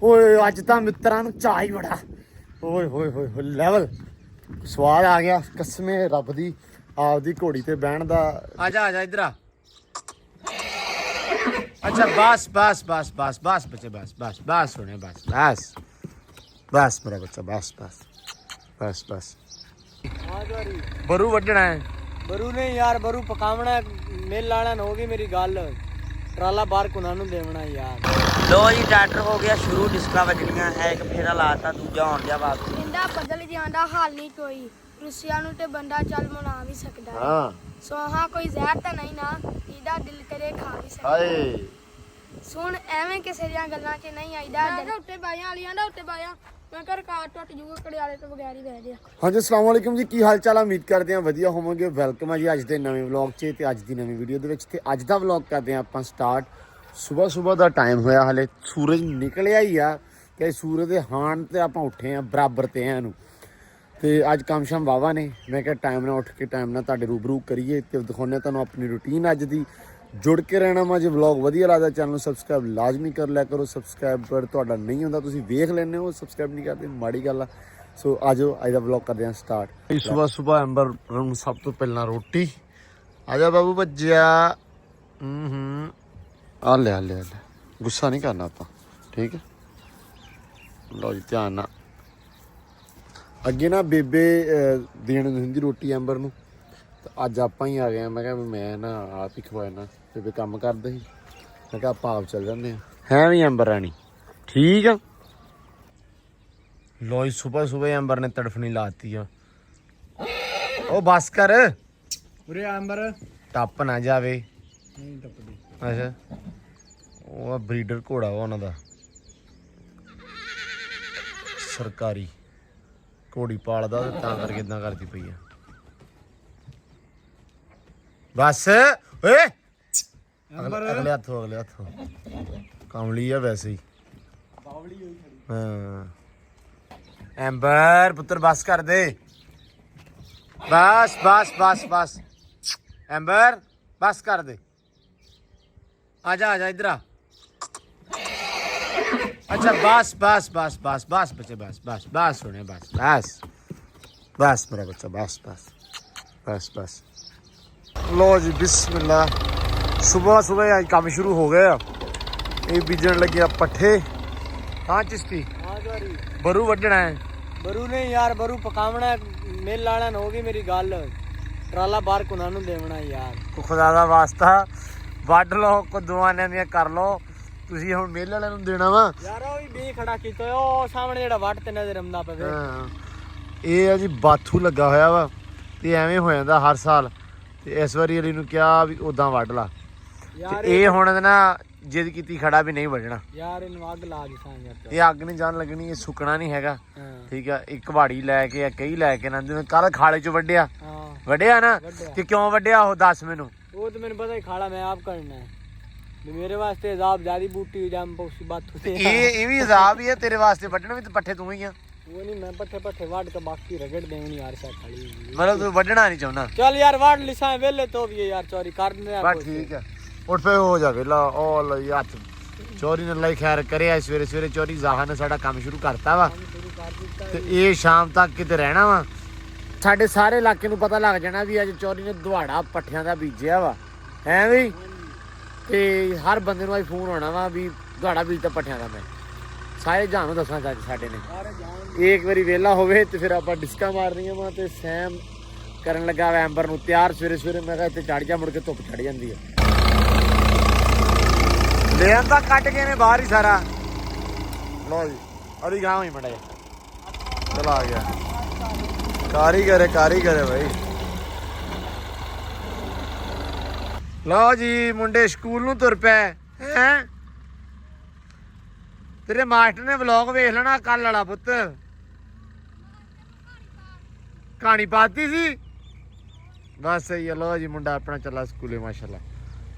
ਓਏ ਅੱਜ ਤਾਂ ਮਿੱਤਰਾਂ ਨੂੰ ਚਾਹ ਹੀ ਬੜਾ ਓਏ ਹੋਏ ਹੋਏ ਹੋਏ ਲੈਵਲ ਸਵਾਦ ਆ ਗਿਆ ਕਸਮੇ ਰੱਬ ਦੀ ਆਪਦੀ ਘੋੜੀ ਤੇ ਬਹਿਣ ਦਾ। ਆ ਜਾ ਇੱਧਰ ਆ। ਅੱਛਾ ਬਸ ਬਸ ਬਸ ਬਸ ਬਸ ਬੱਚੇ ਬਸ ਬਸ ਬਸ ਹੋਣੇ ਬਸ ਬਸ ਬਸ ਮੇਰਾ ਬੱਚਾ ਬਸ ਬਸ ਬਸ ਬਸ। ਬਰੂ ਵੱਢਣਾ ਹੈ। ਬਰੂ ਨੇ ਯਾਰ ਬਰੂ ਪਕਾਵਣਾ ਮਿਲ ਵਾਲਿਆਂ ਨੂੰ ਹੋ ਗਈ ਮੇਰੀ ਗੱਲ ਟਰਾਲਾ ਬਾਹਰ ਕੁਨਾਂ ਨੂੰ ਦੇਵਣਾ ਯਾਰ। लो जी ट्रैक्टर हो गया शुरू डिस्का वजनियां है एक फेरा लाता दूजा होन दिया वापसी ਇੰਦਾ ਬਦਲ ਜਾਂਦਾ ਹਾਲ ਨਹੀਂ ਕੋਈ ਰੁੱਸਿਆ ਨੂੰ ਤੇ ਬੰਦਾ ਚੱਲ ਮਨਾ ਵੀ ਸਕਦਾ ਹੈ। ਹਾਂ ਸੋਹਾ ਕੋਈ ਜ਼ਹਿਰ ਤਾਂ ਨਹੀਂ ਨਾ ਇਹਦਾ ਦਿਲ ਕਰੇ ਖਾ ਵੀ ਸਕਦਾ। ਹਾਏ ਸੁਣ ਐਵੇਂ ਕਿਸੇ ਦੀਆਂ ਗੱਲਾਂ 'ਚ ਨਹੀਂ ਆਈਦਾ। ਉੱਤੇ ਬਾਈਆਂ ਵਾਲੀਆਂ ਦਾ ਉੱਤੇ ਬਾਈਆਂ ਮੈਂ ਘਰ ਕਾਰ ਟੁੱਟ ਜੂਗਾ ਕੜਿਆਲੇ ਤੋਂ ਬਗੈਰ ਹੀ ਬਹਿ ਜਾ। ਹਾਂਜੀ ਅਸਲਾਮ ਵਾਲੇਕੁਮ ਜੀ, ਕੀ ਹਾਲ ਚਾਲ ਆ? ਉਮੀਦ ਕਰਦੇ ਹਾਂ ਵਧੀਆ ਹੋਵੋਗੇ। ਵੈਲਕਮ ਹੈ ਜੀ ਅੱਜ ਦੇ ਨਵੇਂ ਵਲੌਗ 'ਚ ਤੇ ਅੱਜ ਦੀ ਨਵੀਂ ਵੀਡੀਓ ਦੇ ਵਿੱਚ। ਤੇ ਅੱਜ ਦਾ ਵਲੌਗ ਕਰਦੇ ਹਾਂ ਆਪਾਂ ਸਟਾਰਟ। ਸੁਬਾਹ ਦਾ ਟਾਈਮ ਹੋਇਆ, ਹਲੇ ਸੂਰਜ ਨਿਕਲਿਆ ਹੀ ਆ ਤੇ ਸੂਰਜ ਦੇ ਹਾਣ ਤੇ ਆਪਾਂ ਉੱਠੇ ਆ ਬਰਾਬਰ ਤੇ ਇਹਨੂੰ। ਤੇ ਅੱਜ ਕੰਮ ਸ਼ਾਮ ਵਾਵਾ ਨੇ, ਮੈਂ ਕਿਹਾ ਟਾਈਮ ਨਾਲ ਉੱਠ ਕੇ ਟਾਈਮ ਨਾਲ ਤੁਹਾਡੇ ਰੂਬਰੂ ਕਰੀਏ ਤੇ ਦਿਖਾਉਂਦੇ ਤੁਹਾਨੂੰ ਆਪਣੀ ਰੂਟੀਨ ਅੱਜ ਦੀ। ਜੁੜ ਕੇ ਰਹਿਣਾ ਵਾ। ਜੇ ਵਲੌਗ ਵਧੀਆ ਲੱਗਦਾ ਚੈਨਲ ਨੂੰ ਸਬਸਕ੍ਰਾਈਬ ਲਾਜ਼ਮੀ ਕਰ ਲਿਆ ਕਰੋ। ਸਬਸਕ੍ਰਾਈਬਰ ਤੁਹਾਡਾ ਨਹੀਂ ਹੁੰਦਾ, ਤੁਸੀਂ ਵੇਖ ਲੈਂਦੇ ਹੋ, ਸਬਸਕ੍ਰਾਈਬ ਨਹੀਂ ਕਰਦੇ, ਮਾੜੀ ਗੱਲ ਆ। ਸੋ ਆਜੋ ਅੱਜ ਦਾ ਵਲੌਗ ਕਰਦੇ ਹਾਂ ਸਟਾਰਟ। ਸੁਬਾਹ ਐਂਬਰ ਨੂੰ ਸਭ ਤੋਂ ਪਹਿਲਾਂ ਰੋਟੀ। ਆ ਜਾ ਬਾਬੂ ਬੱਜਿਆ। ਆ ਲੈ ਗੁੱਸਾ ਨਹੀਂ ਕਰਨਾ ਆਪਾਂ, ਠੀਕ ਹੈ? ਲਓ ਜੀ ਧਿਆਨ ਨਾਲ। ਅੱਗੇ ਨਾ ਬੇਬੇ ਦੇਣ ਹੁੰਦੀ ਰੋਟੀ ਐਂਬਰ ਨੂੰ, ਤੇ ਅੱਜ ਆਪਾਂ ਹੀ ਆ ਗਏ ਆ। ਮੈਂ ਕਿਹਾ ਮੈਂ ਨਾ ਆਪ ਹੀ ਖਵਾਇਆ। ਬੇਬੇ ਕੰਮ ਕਰਦਾ ਸੀ, ਮੈਂ ਕਿਹਾ ਆਪਾਂ ਆਪ ਚੱਲ ਜਾਂਦੇ ਆ। ਹੈ ਵੀ ਐਂਬਰ ਰਾਣੀ ਠੀਕ ਆ। ਲਓ ਜੀ ਸੁਬਾਹ ਐਂਬਰ ਨੇ ਤੜਫਣੀ ਲਾਤੀ ਆ। ਉਹ ਬਸ ਕਰ ਉਰੇ ਐਂਬਰ ਟੱਪ ਨਾ ਜਾਵੇ। ਨਹੀਂ ਟੱਪਦੀ। ਅੱਛਾ ਉਹ ਬਰੀਡਰ ਘੋੜਾ ਵਾ ਉਹਨਾਂ ਦਾ, ਸਰਕਾਰੀ ਘੋੜੀ ਪਾਲਦਾ ਤੇ ਤਾਂ ਕਰਕੇ ਇਦਾਂ ਕਰਦੀ ਪਈ ਆ। ਬਸ ਓਏ ਅਗਲੇ ਹੱਥੋਂ ਕਮਲੀ ਆ ਵੈਸੇ ਹੀ। ਹਾਂ ਐਂਬਰ ਪੁੱਤਰ ਬਸ ਕਰ ਦੇ। ਬਸ ਐਂਬਰ ਬਸ ਕਰ ਦੇ। ਆ ਜਾ ਇੱਧਰ ਆ। ਅੱਛਾ ਬਸ ਬੱਚੇ ਬਸ ਹੋਣੇ ਬਸ ਮੇਰਾ ਬੱਚਾ ਬਸ। ਲੋ ਜੀ ਬਿਸਮਿਲ੍ਲਾ। ਸੁਬਾਹ ਅੱਜ ਕੰਮ ਸ਼ੁਰੂ ਹੋ ਗਿਆ। ਇਹ ਬੀਜਣ ਲੱਗਿਆ ਪੱਠੇ। ਹਾਂ ਚਿਸ਼ਤੀ ਹਾਂ ਜਾਰੀ ਬਰੂ ਵੱਢਣਾ ਹੈ। ਬਰੂ ਨੇ ਯਾਰ ਬਰੂ ਪਕਾਵਣਾ ਮਿਲ ਵਾਲਿਆਂ ਨੂੰ ਹੋ ਗਈ ਮੇਰੀ ਗੱਲ ਟਰਾਲਾ ਬਾਹਰ ਕੁਨਾਂ ਨੂੰ ਦੇਵਣਾ ਯਾਰ। ਖੁਦਾ ਦਾ ਵਾਸਤਾ ਵੱਢ ਲਓ, ਕੁਦਵਾਨਿਆਂ ਦੀਆਂ ਕਰ ਲਓ। ਤੁਸੀਂ ਹੁਣ ਮੇਲੇ ਵਾਲਿਆਂ ਨੂੰ ਦੇਣਾ ਵਾ ਯਾਰ। ਉਹ ਵੀ ਬੀ ਖੜਾ ਕੀਤਾ ਉਹ ਸਾਹਮਣੇ ਜਿਹੜਾ ਵੱਢ ਤੇ ਨਜ਼ਰ ਆਉਂਦਾ ਪਵੇ। ਹਾਂ ਇਹ ਆ ਜੀ ਬਾਥੂ ਲੱਗਾ ਹੋਇਆ ਵਾ ਤੇ ਐਵੇਂ ਹੋ ਜਾਂਦਾ ਹਰ ਸਾਲ। ਤੇ ਇਸ ਵਾਰੀ ਅਲੀ ਨੂੰ ਕਿਹਾ ਵੀ ਉਦਾਂ ਵੱਢ ਲਾ। ਯਾਰ ਇਹ ਹੁਣ ਨਾ ਜਿੱਦ ਕੀਤੀ ਖੜਾ ਵੀ ਨਹੀਂ ਵੱਢਣਾ ਯਾਰ ਇਹਨੂੰ ਅੱਗ ਲਾ ਦਿੱਤਾ ਯਾਰ। ਇਹ ਅੱਗ ਨਹੀਂ ਜਾਣ ਲੱਗਣੀ, ਇਹ ਸੁੱਕਣਾ ਨਹੀਂ ਹੈਗਾ। ਹਾਂ ਠੀਕ ਆ। ਇੱਕ ਵਾੜੀ ਲੈ ਕੇ ਕਈ ਲੈ ਕੇ ਨਾ, ਜਿਵੇਂ ਕੱਲ ਖਾਲੇ ਚ ਵੱਢਿਆ ਨਾ ਵੱਢਿਆ। ਤੇ ਕਿਉਂ ਵੱਢਿਆ ਉਹ ਦੱਸ ਮੈਨੂੰ। ਉਹ ਤਾਂ ਮੈਨੂੰ ਪਤਾ ਹੀ ਖਾਲਾ ਮੈਂ ਆਪ ਕਰਨਾ ਹੈ। ਮੇਰੇ ਵਾਸਤੇ ਅਜ਼ਾਬ ਜ਼ਿਆਦੀ ਬੂਟੀ ਜੰਮ ਪੌਸੀ ਬਾਤ ਹੁੰਦੀ ਹੈ। ਇਹ ਵੀ ਅਜ਼ਾਬ ਹੀ ਹੈ ਤੇਰੇ ਵਾਸਤੇ। ਵੱਢਣਾ ਵੀ ਤੇ ਪੱਠੇ ਤੂੰ ਹੀ ਆ। ਉਹ ਨਹੀਂ ਮੈਂ ਪੱਠੇ ਵੱਢ ਕੇ ਬਾਕੀ ਰਗੜ ਦੇਣੀ ਯਾਰ ਸਾ ਖਾਲੀ। ਮਤਲਬ ਤੂੰ ਵੱਢਣਾ ਨਹੀਂ ਚਾਹੁੰਦਾ। ਚੱਲ ਯਾਰ ਵੱਢ ਲਿਸਾਂ ਵੇਲੇ ਤੋਂ ਵੀ ਯਾਰ ਚੋਰੀ ਕਰ ਦਿੰਦੇ ਬਸ ਠੀਕ ਆ। ਉੱਠ ਫੇ ਹੋ ਜਾਵੇ ਲਾ ਉਹ ਲਈ ਹੱਥ ਚੋਰੀ ਨੇ ਲਈ ਖੈਰ ਕਰਿਆ। ਸਵੇਰੇ ਚੋਰੀ ਜ਼ਾਹਾ ਨੇ ਸਾਡਾ ਕੰਮ ਸ਼ੁਰੂ ਕਰਤਾ ਵਾ ਤੇ ਇਹ ਸ਼ਾਮ ਤੱਕ ਕਿਤੇ ਰਹਿਣਾ ਵਾ। ਸਾਡੇ ਸਾਰੇ ਇਲਾਕੇ ਨੂੰ ਪਤਾ ਲੱਗ ਜਾਣਾ ਵੀ ਅੱਜ ਚੋਰੀ ਨੇ ਦੁਹਾੜਾ ਪੱਠਿਆਂ ਦਾ ਬੀਜਿਆ ਵਾ। ਹੈ ਵੀ ਤੇ ਹਰ ਬੰਦੇ ਨੂੰ ਅੱਜ ਫੋਨ ਆਉਣਾ ਵਾ ਵੀ ਦੁਹਾੜਾ ਬੀਜਤਾ ਪੱਠਿਆਂ ਦਾ। ਮੈਂ ਸਾਰੇ ਜਹਾਨ ਨੂੰ ਦੱਸਣਾ ਚਾਹੀਦਾ ਸਾਡੇ ਨੇ। ਇਹ ਇੱਕ ਵਾਰੀ ਵਿਹਲਾ ਹੋਵੇ ਤੇ ਫਿਰ ਆਪਾਂ ਡਿਸਕਾਂ ਮਾਰਨੀਆਂ ਵਾ। ਤੇ ਸੈਮ ਕਰਨ ਲੱਗਾ ਵਾ ਐਂਬਰ ਨੂੰ ਤਿਆਰ ਸਵੇਰੇ। ਮੈਂ ਕਿਹਾ ਇੱਥੇ ਚੜ ਜਾ, ਮੁੜ ਕੇ ਧੁੱਪ ਚੜ ਜਾਂਦੀ ਆ। ਲੈ ਆਂਦਾ ਕੱਟ ਕੇ ਨੇ ਬਾਹਰ ਹੀ ਸਾਰਾ। ਲੋ ਜੀ ਅਲੀ ਗਾਂ ਹੀ ਮੜਾ ਚਲ ਆ ਗਿਆ। ਕਾਰੀਗਰ ਹੈ ਭਾਈ। ਲਓ ਜੀ ਮੁੰਡੇ ਸਕੂਲ ਨੂੰ ਤੁਰ ਪਏ ਹੈ। ਤੇਰੇ ਮਾਸਟਰ ਨੇ ਵਲੌਗ ਵੇਖ ਲੈਣਾ ਕੱਲ ਵਾਲਾ ਪੁੱਤ। ਕਹਾਣੀ ਪਾਤੀ ਸੀ ਬਸ ਸਹੀ ਹੈ। ਲਓ ਜੀ ਮੁੰਡਾ ਆਪਣਾ ਚੱਲਾ ਸਕੂਲੇ ਮਾਸ਼ਾਅੱਲਾ।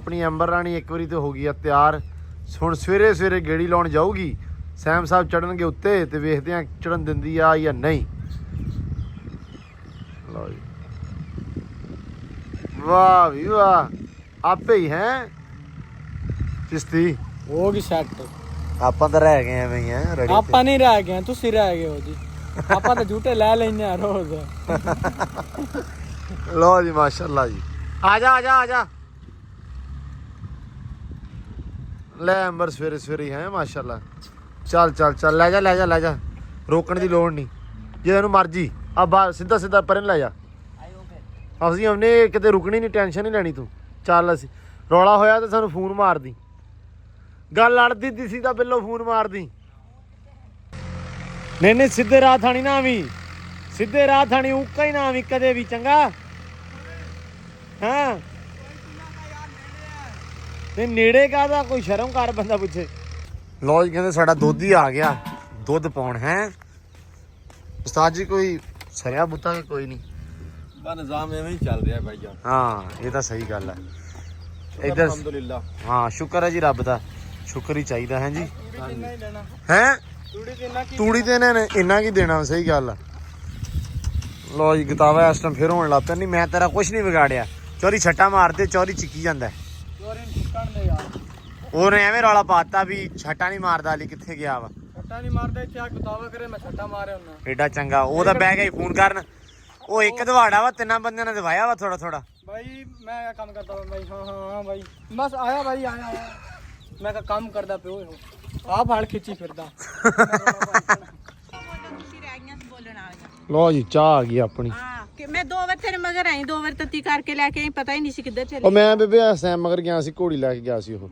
ਆਪਣੀ ਅੰਬਰ ਰਾਣੀ ਇੱਕ ਵਾਰੀ ਤੇ ਹੋ ਗਈ ਆ ਤਿਆਰ। ਹੁਣ ਸਵੇਰੇ ਗੇੜੀ ਲਾਉਣ ਜਾਊਗੀ। ਸੈਮ ਸਾਹਿਬ ਚੜਨਗੇ ਉੱਤੇ ਤੇ ਵੇਖਦੇ ਆ ਚੜਨ ਦਿੰਦੀ ਆ ਜਾਂ ਨਹੀਂ। ਲਓ ਜੀ ਵਾਹ ਵੀ ਵਾਹ ਆਪੇ ਹੀ ਹੈ ਚਿਸ਼ਤੀ। ਹੋ ਗਈ ਸੈੱਟ। ਆਪਾਂ ਤਾਂ ਰਹਿ ਗਏ ਐਵੇਂ ਹੀ ਆ ਰੜੀ ਆਪਾਂ ਨਹੀਂ ਰਹਿ ਗਏ ਤੁਸੀਂ ਰਹਿ ਗਏ ਹੋ ਜੀ ਆਪਾਂ ਤਾਂ ਝੂਟੇ ਲੈ ਲੈਨੇ ਆ ਰੋਜ਼ ਲੋ ਜੀ ਮਾਸ਼ਾਅੱਲਾ ਜੀ ਆ ਜਾ ਆ ਜਾ ਆ ਜਾ ਲੈ ਅੰਬਰ ਸਵੇਰੇ ਸਵੇਰੇ ਹੈ ਮਾਸ਼ਾਅੱਲਾ ਚੱਲ ਚੱਲ ਚੱਲ ਲੈ ਜਾ ਲੈ ਜਾ ਲੈ ਜਾ ਰੋਕਣ ਦੀ ਲੋੜ ਨਹੀਂ ਜੇ ਇਹਨੂੰ ਮਰਜੀ ਆ ਬਾ ਸਿੱਧਾ ਸਿੱਧਾ ਪਰਨ ਲੈ ਜਾ ਅਸੀਂ ਉਹਨੇ ਕਿਤੇ ਰੁਕਣੀ ਨਹੀਂ ਟੈਨਸ਼ਨ ਨਹੀਂ ਲੈਣੀ ਤੂੰ ਚੱਲ ਅਸੀਂ ਰੌਲਾ ਹੋਇਆ ਤੇ ਸਾਨੂੰ ਫੋਨ ਮਾਰਦੀ ਗੱਲ ਲੜਦੀ ਦੀ ਸੀ ਤਾਂ ਬਿੱਲੋ ਫੋਨ ਮਾਰਦੀ ਨਹੀਂ ਨਹੀਂ ਸਿੱਧੇ ਰਾਹ ਥਾਣੀ ਨਾ ਆਵੀਂ ਸਿੱਧੇ ਰਾਹ ਥਾਣੀ ਉੱਕਾ ਹੀ ਨਾ ਆਵੀਂ ਕਦੇ ਵੀ ਚੰਗਾ ਹਾਂ ਤੇ ਨੇੜੇ ਕਾਹਦਾ ਕੋਈ ਸ਼ਰਮ ਕਰ ਬੰਦਾ ਪੁੱਛੇ ਲੋ ਜੀ ਕਹਿੰਦੇ ਸਾਡਾ ਦੁੱਧ ਹੀ ਆ ਗਿਆ ਦੁੱਧ ਪਾਉਣ ਹੈ ਉਸਤਾਦ ਜੀ ਕੋਈ ਸਰਿਆ ਬੁੱਤਾ ਕੇ ਕੋਈ ਨਹੀਂ ਬਾ ਨਿਜ਼ਾਮ ਐਵੇਂ ਹੀ ਚੱਲ ਰਿਹਾ ਭਾਈ ਜਾਨ ਹਾਂ ਇਹ ਤਾਂ ਸਹੀ ਗੱਲ ਹੈ ਇੱਧਰ ਅਲਹਮਦੁਲਿਲਾ ਹਾਂ ਸ਼ੁਕਰ ਹੈ ਜੀ ਰੱਬ ਦਾ ਸ਼ੁਕਰ ਹੀ ਚਾਹੀਦਾ ਹੈ ਜੀ ਕਿੰਨਾ ਹੀ ਲੈਣਾ ਹੈ ਤੂੜੀ ਕਿੰਨਾ ਕੀ ਤੂੜੀ ਤੇ ਇਹਨਾਂ ਨੇ ਇੰਨਾ ਕੀ ਦੇਣਾ ਸਹੀ ਗੱਲ ਆ ਲੋ ਜੀ ਗਤਾਵਾ ਇਸ ਟਾਈਮ ਫਿਰ ਹੋਣ ਲੱਗ ਪਿਆ ਨਹੀਂ ਮੈਂ ਤੇਰਾ ਕੁਝ ਨਹੀਂ ਵਿਗਾੜਿਆ ਚੋਰੀ ਛੱਟਾ ਮਾਰਦੇ ਚੋਰੀ ਚਿੱਕੀ ਜਾਂਦਾ ਚੋਰੀ ਨੂੰ ਚੁੱਕਣ ਦੇ ਯਾਰ ਉਹਨੇ ਐਵੇਂ ਰੌਲਾ ਪਾਤਾ ਵੀ ਛੱਟਾ ਨਹੀਂ ਮਾਰਦਾ ਅਲੀ ਕਿੱਥੇ ਗਿਆ ਵਾ ਛੱਟਾ ਨਹੀਂ ਮਾਰਦਾ ਇੱਥੇ ਆ ਗੁਤਾਵਾ ਕਰੇ ਮੈਂ ਛੱਟਾ ਮਾਰਿਆ ਹੁੰਦਾ ਏਡਾ ਚੰਗਾ ਉਹ ਤਾਂ ਬਹਿ ਗਿਆ ਫੋਨ ਕਰਨ ਉਹ ਇੱਕ ਦਵਾੜਾ ਵਾ ਤਿੰਨਾਂ ਬੰਦਿਆਂ ਨੇ ਦਵਾਇਆ ਵਾ ਥੋੜਾ ਥੋੜਾ ਭਾਈ ਮੈਂ ਇਹ ਕੰਮ ਕਰਦਾ ਭਾਈ ਹਾਂ ਭਾਈ ਬਸ ਆਇਆ ਭਾਈ ਆਇਆ ਮੈਂ ਕਾ ਕੰਮ ਕਰਦਾ ਪਿਓ ਆ ਫੜ ਖਿੱਚੀ ਫਿਰਦਾ ਲੋ ਜੀ ਚਾਹ ਆ ਗਈ ਆਪਣੀ ਹਾਂ ਕਿ ਮੈਂ 2 ਵਾਰ ਤੇਰੇ ਮਗਰ ਆਈ 2 ਵਾਰ ਤੱਤੀ ਕਰਕੇ ਲੈ ਕੇ ਆਈ ਪਤਾ ਹੀ ਨਹੀਂ ਸੀ ਕਿੱਧਰ ਚਲੀ ਉਹ ਮੈਂ ਬੇਬੇ ਸੈਮ ਮਗਰ ਗਿਆ ਸੀ ਘੋੜੀ ਲੈ ਕੇ ਗਿਆ ਸੀ ਉਹ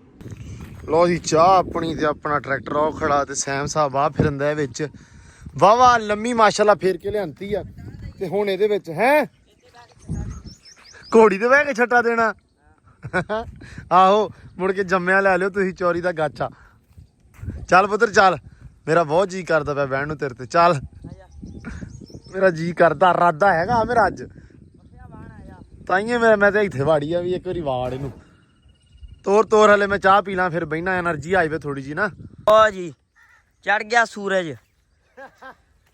ਲੋ ਜੀ ਚਾਹ ਆਪਣੀ ਤੇ ਆਪਣਾ ਟਰੈਕਟਰ ਉਹ ਖੜਾ ਤੇ ਸੈਮ ਸਾਹਿਬ ਆ ਫਿਰਦਾ ਵਿੱਚ ਵਾਵਾ ਲੰਮੀ ਮਾਸ਼ਾਅੱਲਾ ਫੇਰ ਕੇ ਲਿਆਂਤੀ ਆ ਤੇ ਹੁਣ ਇਹਦੇ ਵਿੱਚ ਹੈ ਘੋੜੀ ਤੇ ਬਹਿ ਕੇ ਛੱਟਾ ਦੇਣਾ ਆਹੋ ਮੁੜ ਕੇ ਜੰਮਿਆ ਲੈ ਲਿਓ ਤੁਸੀਂ ਚੋਰੀ ਦਾ ਗਾਚਾ ਚੱਲ ਪੁੱਤਰ ਚੱਲ ਮੇਰਾ ਬਹੁਤ ਜੀ ਕਰਦਾ ਪਿਆ ਬਹਿਣ ਨੂੰ ਤੇਰੇ ਤੇ ਚੱਲ ਮੇਰਾ ਜੀ ਕਰਦਾ ਇਰਾਦਾ ਹੈਗਾ ਮੇਰਾ ਅੱਜ ਤਾਈਏ ਮੈਂ ਤੇ ਇੱਥੇ ਵਾੜੀ ਆ ਵੀ ਇੱਕ ਵਾਰੀ ਵਾੜ ਇਹਨੂੰ ਤੋਰ ਹਲੇ ਮੈਂ ਚਾਹ ਪੀ ਲਾਂ ਫਿਰ ਬਹਿਣਾ એનર્ਜੀ ਆਈ ਵੇ ਥੋੜੀ ਜੀ ਨਾ ਓ ਜੀ ਚੜ ਗਿਆ ਸੂਰਜ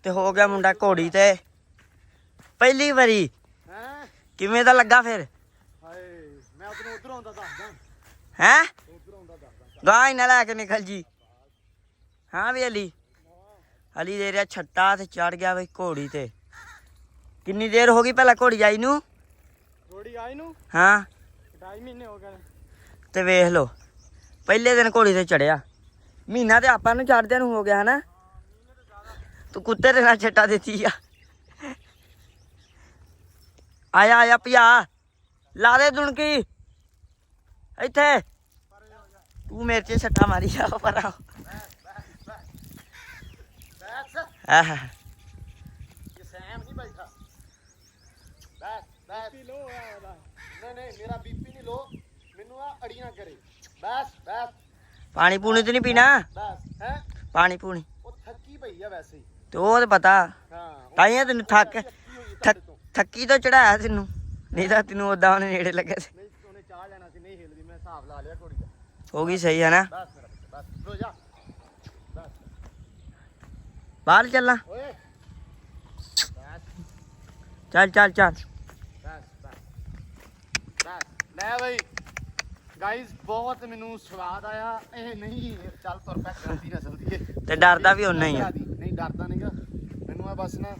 ਤੇ ਹੋ ਗਿਆ ਮੁੰਡਾ ਘੋੜੀ ਤੇ ਪਹਿਲੀ ਵਾਰੀ ਕਿਵੇਂ ਦਾ ਲੱਗਾ ਫਿਰ ਹਾਏ ਮੈਂ ਉਧਰੋਂ ਉਧਰ ਆਉਂਦਾ ਦੱਸਦਾ ਹੈ ਗਾਂ ਹੀ ਨਾ ਲੈ ਕੇ ਨਿਕਲ ਜੀ ਹਾਂ ਵੀ ਅਲੀ ਦੇ ਰਿਹਾ ਛੱਟਾ ਤੇ ਚੜ ਗਿਆ ਬਈ ਘੋੜੀ ਤੇ ਕਿੰਨੀ ਦੇਰ ਹੋ ਗਈ ਪਹਿਲਾਂ ਘੋੜੀ ਆਈ ਨੂੰ ਥੋੜੀ ਆਈ ਨੂੰ ਹਾਂ 2.5 ਮਹੀਨੇ ਹੋ ਗਏ ਤੇ ਵੇਖ ਲੋ ਪਹਿਲੇ ਦਿਨ ਘੋੜੀ ਤੇ ਚੜਿਆ ਮਹੀਨਾ ਤੇ ਆਪਾਂ ਨੂੰ ਚੜਦਿਆਂ ਨੂੰ ਹੋ ਗਿਆ ਹਨਾ ਤੂੰ ਕੁੱਤੇ ਦੇ ਨਾਲ ਛੱਟਾ ਦਿੱਤੀ ਆ ਆਇਆ ਪਿਆ ਲਾ ਦੇ ਦੁਣਕੀ ਇੱਥੇ ਤੂੰ ਮੇਰੇ ਤੇ ਛੱਟਾ ਮਾਰੀ ਜਾ ਪਰ ਆਹ ਸੈਮ ਨਹੀਂ ਬੈਠਾ ਬਸ ਲੋ ਹੋਇਆ ਉਹਦਾ ਨਹੀਂ ਮੇਰਾ ਬੀਪੀ ਨਹੀਂ ਲੋ ਮੈਨੂੰ ਆ ਅੜੀ ਨਾ ਕਰੇ ਬਸ ਪਾਣੀ ਪੂਣੀ ਤੇ ਨਹੀਂ ਪੀਣਾ ਬਸ ਹੈ ਪਾਣੀ ਪੂਣੀ ਉਹ ਥੱਕੀ ਪਈ ਆ ਵੈਸੇ ਹੀ ਤੇ ਉਹ ਤੇ ਪਤਾ ਹਾਂ ਤਾਈਆਂ ਤੈਨੂੰ ਥੱਕੀ ਤੋਂ ਚੜਾਇਆ ਤੈਨੂੰ ਨਹੀਂ ਤਾਂ ਤੈਨੂੰ ਉਦਾਂ ਉਹਨੇ ਨੇੜੇ ਲੱਗੇ ਸੀ ਨਹੀਂ ਉਹਨੇ ਚਾਹ ਲੈਣਾ ਸੀ ਨਹੀਂ ਹਿਲਦੀ ਮੈਂ ਹਿਸਾਬ ਲਾ ਲਿਆ ਘੋੜੀ ਦਾ ਹੋ ਗਈ ਸਹੀ ਹੈ ਨਾ ਬਸ ਮੇਰਾ ਬਸ ਰੋ ਜਾ ਬਾਹਰ ਚੱਲਾਂ ਓਏ ਚੱਲ ਬਸ ਲੈ ਬਈ ਗਾਇਸ ਬਹੁਤ ਮੈਨੂੰ ਸਵਾਦ ਆਇਆ ਇਹ ਨਹੀਂ ਚੱਲ ਤੁਰ ਪੈ ਕਰਦੀ ਨਾ ਚਲਦੀ ਤੇ ਡਰਦਾ ਵੀ ਓਨਾ ਹੀ ਆ ਨਹੀਂ ਡਰਦਾ ਨਹੀਂਗਾ ਮੈਨੂੰ ਆ ਬਸ ਨਾ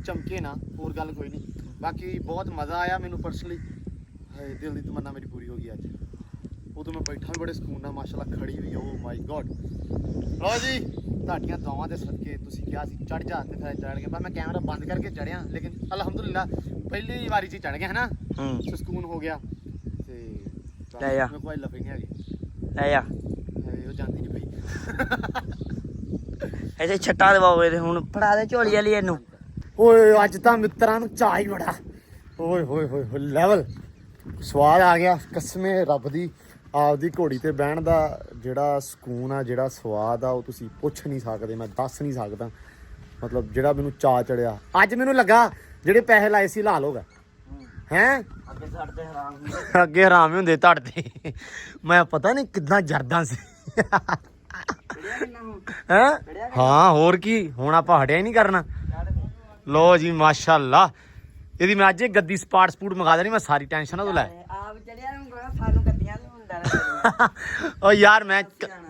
ਚਮਕੇ ਨਾ ਹੋਰ ਗੱਲ ਕੋਈ ਨਹੀਂ ਬਾਕੀ ਬਹੁਤ ਮਜ਼ਾ ਆਇਆ ਮੈਨੂੰ ਪਰਸਨਲੀ ਦਿਲ ਦੀ ਤਮੰਨਾ ਮੇਰੀ ਪੂਰੀ ਹੋ ਗਈ ਅੱਜ ਉਦੋਂ ਮੈਂ ਬੈਠਾ ਵੀ ਬੜੇ ਸਕੂਨ ਨਾਲ ਮਾਸ਼ਾਅੱਲਾ ਖੜੀ ਵੀ ਓ ਮਾਈ ਗॉड ਲੋ ਜੀ ਤੁਹਾਡੀਆਂ ਦੁਆਵਾਂ ਦੇ ਸਦਕੇ ਤੁਸੀਂ ਕਿਹਾ ਸੀ ਚੜ ਜਾ ਤੇ ਫਿਰ ਚੜ ਗਿਆ ਪਰ ਮੈਂ ਕੈਮਰਾ ਬੰਦ ਕਰਕੇ ਚੜਿਆ ਲੇਕਿਨ ਅਲਹਮਦੁਲਿਲਾ ਪਹਿਲੀ ਵਾਰੀ 'ਚ ਚੜ ਗਿਆ ਹੈ ਨਾ ਹੂੰ ਸਕੂਨ ਹੋ ਗਿਆ ਤੇ ਲੈ ਜਾ। ਕੋਈ ਲੱਭੀ ਨਹੀਂ ਹੈਗੀ ਲੈ ਆ ਉਹ ਜਾਂਦੀ ਨਹੀਂ ਪਈ ਇਹਦੇ ਛੱਟਾ ਦਵਾਓਗੇ ਤੇ ਹੁਣ ਫੜਾ ਦੇ ਝੋਲੀ ਵਾਲੀ ਇਹਨੂੰ ਓਏ ਅੱਜ ਤਾਂ ਮਿੱਤਰਾਂ ਨੂੰ ਚਾਹ ਹੀ ਬੜਾ ਓਏ ਹੋਏ ਲੈਵਲ ਸਵਾਦ ਆ ਗਿਆ ਕਸਮੇ ਰੱਬ ਦੀ ਆਪਦੀ ਘੋੜੀ ਤੇ ਬਹਿਣ ਦਾ ਜਿਹੜਾ ਸਕੂਨ ਆ ਜਿਹੜਾ ਸਵਾਦ ਆ ਉਹ ਤੁਸੀਂ ਪੁੱਛ ਨਹੀਂ ਸਕਦੇ ਮੈਂ ਦੱਸ ਨਹੀਂ ਸਕਦਾ ਮਤਲਬ ਜਿਹੜਾ ਮੈਨੂੰ ਚਾਹ ਚੜਿਆ ਅੱਜ ਮੈਨੂੰ ਲੱਗਾ ਜਿਹੜੇ ਪੈਸੇ ਲਾਏ ਸੀ ਲਾ ਲੋਗਾ ਹੈਂ ਅੱਗੇ ਹਰਾਮ ਹੀ ਹੁੰਦੇ ਧੜਦੇ ਮੈਂ ਪਤਾ ਨਹੀਂ ਕਿੱਦਾਂ ਜਰਦਾ ਸੀ ਹੈਂ ਹਾਂ ਹੋਰ ਕੀ ਹੁਣ ਆਪਾਂ ਹਟਿਆ ਹੀ ਨਹੀਂ ਕਰਨਾ ਲੋ ਜੀ ਮਾਸ਼ਾਅੱਲਾ ਇਹਦੀ ਮੈਂ ਅੱਜ ਗੱਦੀ ਸਪਾਟ ਸਪੂਟ ਮੰਗਾ ਦੇਣੀ ਮੈਂ ਸਾਰੀ ਟੈਨਸ਼ਨ ਨਾ ਤੂੰ ਲੈ ਆਪ ਚੜਿਆ ਨੂੰ ਸਾਨੂੰ ਗੱਦੀਆਂ ਨੂੰ ਹੁੰਦਾ ਓ ਯਾਰ ਮੈਂ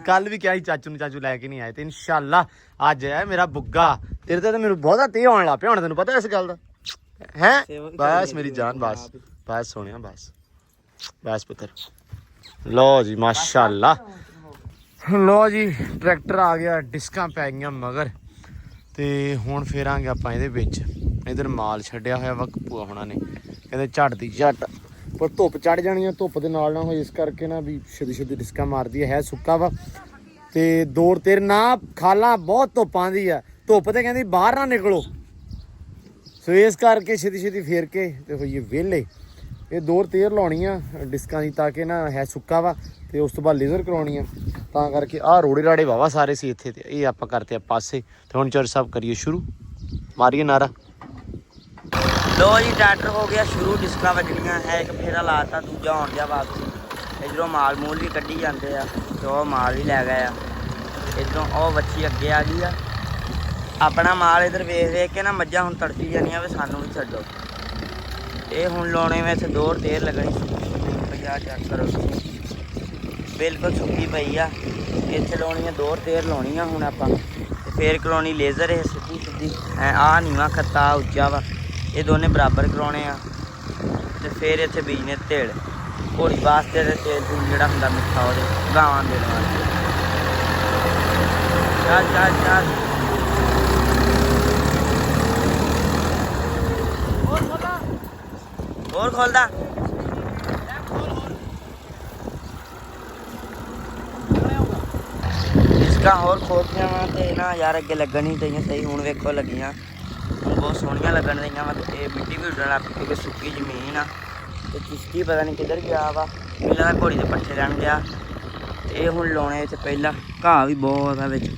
ਕੱਲ ਵੀ ਕਿਹਾ ਸੀ ਚਾਚੂ ਨੂੰ, ਚਾਚੂ ਲੈ ਕੇ ਨਹੀਂ ਆਏ ਤੇ ਇਨਸ਼ਾਅੱਲਾ ਅੱਜ ਹੈ ਮੇਰਾ ਬੁੱਗਾ। ਤੇਰੇ ਤੇ ਤਾਂ ਮੈਨੂੰ ਬਹੁਤਾ ਤੇ ਆਉਣ ਲੱਗ ਪਿਆ ਹੁਣ, ਤੈਨੂੰ ਪਤਾ ਇਸ ਗੱਲ ਦਾ ਹੈ। ਬਸ ਮੇਰੀ ਜਾਨ, ਬਸ ਬਸ ਸੋਹਣਿਆ, ਬਸ ਬਸ ਪੁੱਤਰ। ਲੋ ਜੀ ਮਾਸ਼ਾਅੱਲਾ, ਲੋ ਜੀ ਟਰੈਕਟਰ ਆ ਗਿਆ, ਡਿਸਕਾਂ ਪੈ ਗਈਆਂ ਮਗਰ ਤੇ ਹੁਣ ਫੇਰਾਂਗੇ ਆਪਾਂ ਇਹਦੇ ਵਿੱਚ। ਇਧਰ ਮਾਲ ਛੱਡਿਆ ਹੋਇਆ ਵਾ ਭੂਆ ਹੋਣਾ ਨੇ, ਕਹਿੰਦੇ ਝੱਟ ਦੀ ਝੱਟ, ਪਰ ਧੁੱਪ ਚੜ ਜਾਣੀ ਆ, ਧੁੱਪ ਦੇ ਨਾਲ ਨਾ ਹੋਏ ਇਸ ਕਰਕੇ ਨਾ ਵੀ ਛੇਤੀ ਛੇਤੀ ਡਿਸਕਾਂ ਮਾਰਦੀ ਹੈ ਸੁੱਕਾ ਵਾ ਤੇ ਦੌੜ ਤੇਰ ਨਾ ਖਾਲਾ ਬਹੁਤ ਧੁੱਪ ਆਂਦੀ ਆ, ਧੁੱਪ ਤੇ ਕਹਿੰਦੀ ਬਾਹਰ ਨਾ ਨਿਕਲੋ, ਸੋ ਇਸ ਕਰਕੇ ਛੇਤੀ ਛੇਤੀ ਫੇਰ ਕੇ ਤੇ ਹੋਈਏ ਵਿਹਲੇ। ਇਹ ਦੌੜ ਤੇਰ ਲਾਉਣੀ ਆ ਡਿਸਕਾਂ ਦੀ ਤਾਂ ਕਿ ਨਾ ਹੈ ਸੁੱਕਾ ਵਾ ਤੇ ਉਸ ਤੋਂ ਬਾਅਦ ਲੇਜ਼ਰ ਕਰਾਉਣੀ ਆ, ਤਾਂ ਕਰਕੇ ਆਹ ਰੋੜੇ ਰਾੜੇ ਵਾਵਾ ਸਾਰੇ ਸੀ ਇੱਥੇ ਤੇ ਇਹ ਆਪਾਂ ਕਰਤੇ ਆ ਪਾਸੇ ਤੇ ਹੁਣ ਚਰ ਸਭ ਕਰੀਏ ਸ਼ੁਰੂ, ਮਾਰੀਏ ਨਾਰਾ। ਲੋ ਜੀ ਟਰੈਕਟਰ ਹੋ ਗਿਆ ਸ਼ੁਰੂ, ਡਿਸਕਾਂ ਵੱਜਣੀਆਂ ਹੈ, ਇੱਕ ਫੇਰਾ ਲਾਤਾ, ਦੂਜਾ ਆਉਣ ਦਿਆ ਵਾਪਸੀ। ਇੱਧਰੋਂ ਮਾਲ ਮੂਲ ਵੀ ਕੱਢੀ ਜਾਂਦੇ ਆ ਤੇ ਉਹ ਮਾਲ ਵੀ ਲੈ ਗਏ ਆ। ਇੱਧਰੋਂ ਉਹ ਵੱਛੀ ਅੱਗੇ ਆ ਗਈ ਆ, ਆਪਣਾ ਮਾਲ ਇੱਧਰ ਵੇਖ ਵੇਖ ਕੇ ਨਾ ਮੱਝਾਂ ਹੁਣ ਤੜਫੀ ਜਾਂਦੀਆਂ ਵੀ ਸਾਨੂੰ ਵੀ ਛੱਡੋ। ਇਹ ਹੁਣ ਲਾਉਣੇ ਵਿੱਚ ਦੌੜ ਤੇਰ ਲੱਗਣੀ, ਪੰਜਾਹ ਚੈੱਕ ਕਰੋ, ਬਿਲਕੁਲ ਸੁੱਕੀ ਪਈ ਆ। ਇੱਥੇ ਲਾਉਣੀ ਆ ਦੌੜ ਤੇਰ ਲਾਉਣੀ ਆ ਹੁਣ ਆਪਾਂ, ਤੇ ਫੇਰ ਕਰਾਉਣੀ ਲੇਜ਼ਰ। ਇਹ ਸਿੱਧੀ ਸਿੱਧੀ ਆਹ ਨੀਵਾਂ ਖੱਤਾ ਉੱਚਾ ਵਾ, ਇਹ ਦੋਨੇ ਬਰਾਬਰ ਕਰਾਉਣੇ ਆ ਤੇ ਫਿਰ ਇੱਥੇ ਬੀਜਨੇ ਤੇਲ ਘੋੜੀ ਵਾਸਤੇ ਤੇ ਤੇਲ ਤੂਲ ਜਿਹੜਾ ਹੁੰਦਾ ਮਿੱਠਾ ਉਹਦੇ ਗਾਵਾਂ ਦੇਣ ਵਾਸਤੇ। ਚੱਲ ਚੱਲ ਚੱਲ ਹੋਰ ਖੋਲਦਾ ਇਸਕਾ ਹੋਰ ਖੋਲਦੀਆਂ ਵਾ ਤੇ ਨਾ ਯਾਰ ਅੱਗੇ ਲੱਗਣ ਨਹੀਂ ਚਾਹੀਆਂ ਸਹੀ, ਹੁਣ ਵੇਖੋ ਲੱਗੀਆਂ ਬਹੁਤ ਸੋਹਣੀਆਂ ਲੱਗਣ ਰਹੀਆਂ ਵਾ। ਤੇ ਇਹ ਮਿੱਟੀ ਵੀ ਉੱਡਣ ਲੱਗ ਪਈ ਕਿਉਂਕਿ ਸੁੱਕੀ ਜ਼ਮੀਨ ਆ ਤੇ ਕਿਸ਼ਤੀ ਪਤਾ ਨਹੀਂ ਕਿੱਧਰ ਗਿਆ ਵਾ, ਪਹਿਲਾਂ ਘੋੜੀ ਦੇ ਪੱਠੇ ਲੈਣ ਗਿਆ। ਇਹ ਹੁਣ ਲਾਉਣੇ ਵਿੱਚ ਪਹਿਲਾਂ ਘਾਹ ਵੀ ਬਹੁਤ ਆ ਵਿੱਚ,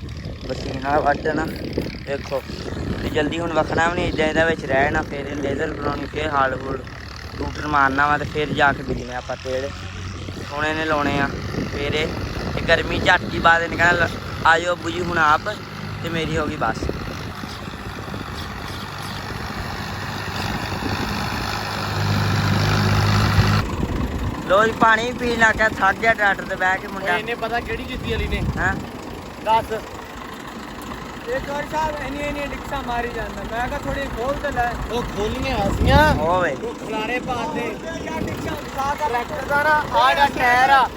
ਮਸ਼ੀਨ ਨਾਲ ਵੱਢਣਾ ਵੇਖੋ ਤੇ ਜਲਦੀ ਹੁਣ ਵੱਖਣਾ ਵੀ ਨਹੀਂ ਇੱਦਾਂ, ਇਹਦੇ ਵਿੱਚ ਰਹਿਣਾ ਫਿਰ ਇਹ ਲੇਜ਼ਰ ਬਣਾਉਣੀ, ਫਿਰ ਹਾਲ ਹੂਲ ਟੂਟਰ ਮਾਰਨਾ ਵਾ ਤੇ ਫਿਰ ਜਾ ਕੇ ਬੀਜਣੇ ਆਪਾਂ ਤੇਲ। ਹੁਣ ਇਹਨੇ ਲਾਉਣੇ ਆ ਫਿਰ ਇਹ ਗਰਮੀ ਝੱਟ ਦੀ ਬਾਅਦ ਇਹਨੇ ਕਹਿਣਾ ਆਇਓ ਬੁਝੀ ਹੁਣ ਆਪ ਤੇ ਮੇਰੀ ਹੋ ਗਈ ਬਸ। ਲੋ ਜੀ ਪਾਣੀ ਪੀਣ ਲੱਗ ਗਿਆ, ਥੱਕ ਗਿਆ ਟਰੈਕਟਰ ਤੇ ਬਹਿ ਕੇ ਮੁੰਡਾ। ਇਹਨੇ ਪਤਾ ਕਿਹੜੀ ਕੀਤੀ ਅਲੀ ਨੇ, ਹਾਂ ਦੱਸ। ਇਹ ਕਰ ਸਾਹਿਬ ਇੰਨੀ ਡਿਕਸਾਂ ਮਾਰੀ ਜਾਂਦਾ, ਮੈਂ ਕਿਹਾ ਥੋੜੀ ਖੋਲ ਤੇ ਲੈ, ਉਹ ਖੋਲੀਆਂ ਹਸੀਆਂ ਹੋਵੇ ਉਹ ਖਲਾਰੇ ਪਾਤੇ ਯਾਰ ਡਿਕਸਾਂ ਉਸਾ ਦਾ ਟਰੈਕਟਰ ਦਾ ਨਾ ਆੜਾ ਟਾਇਰ ਆ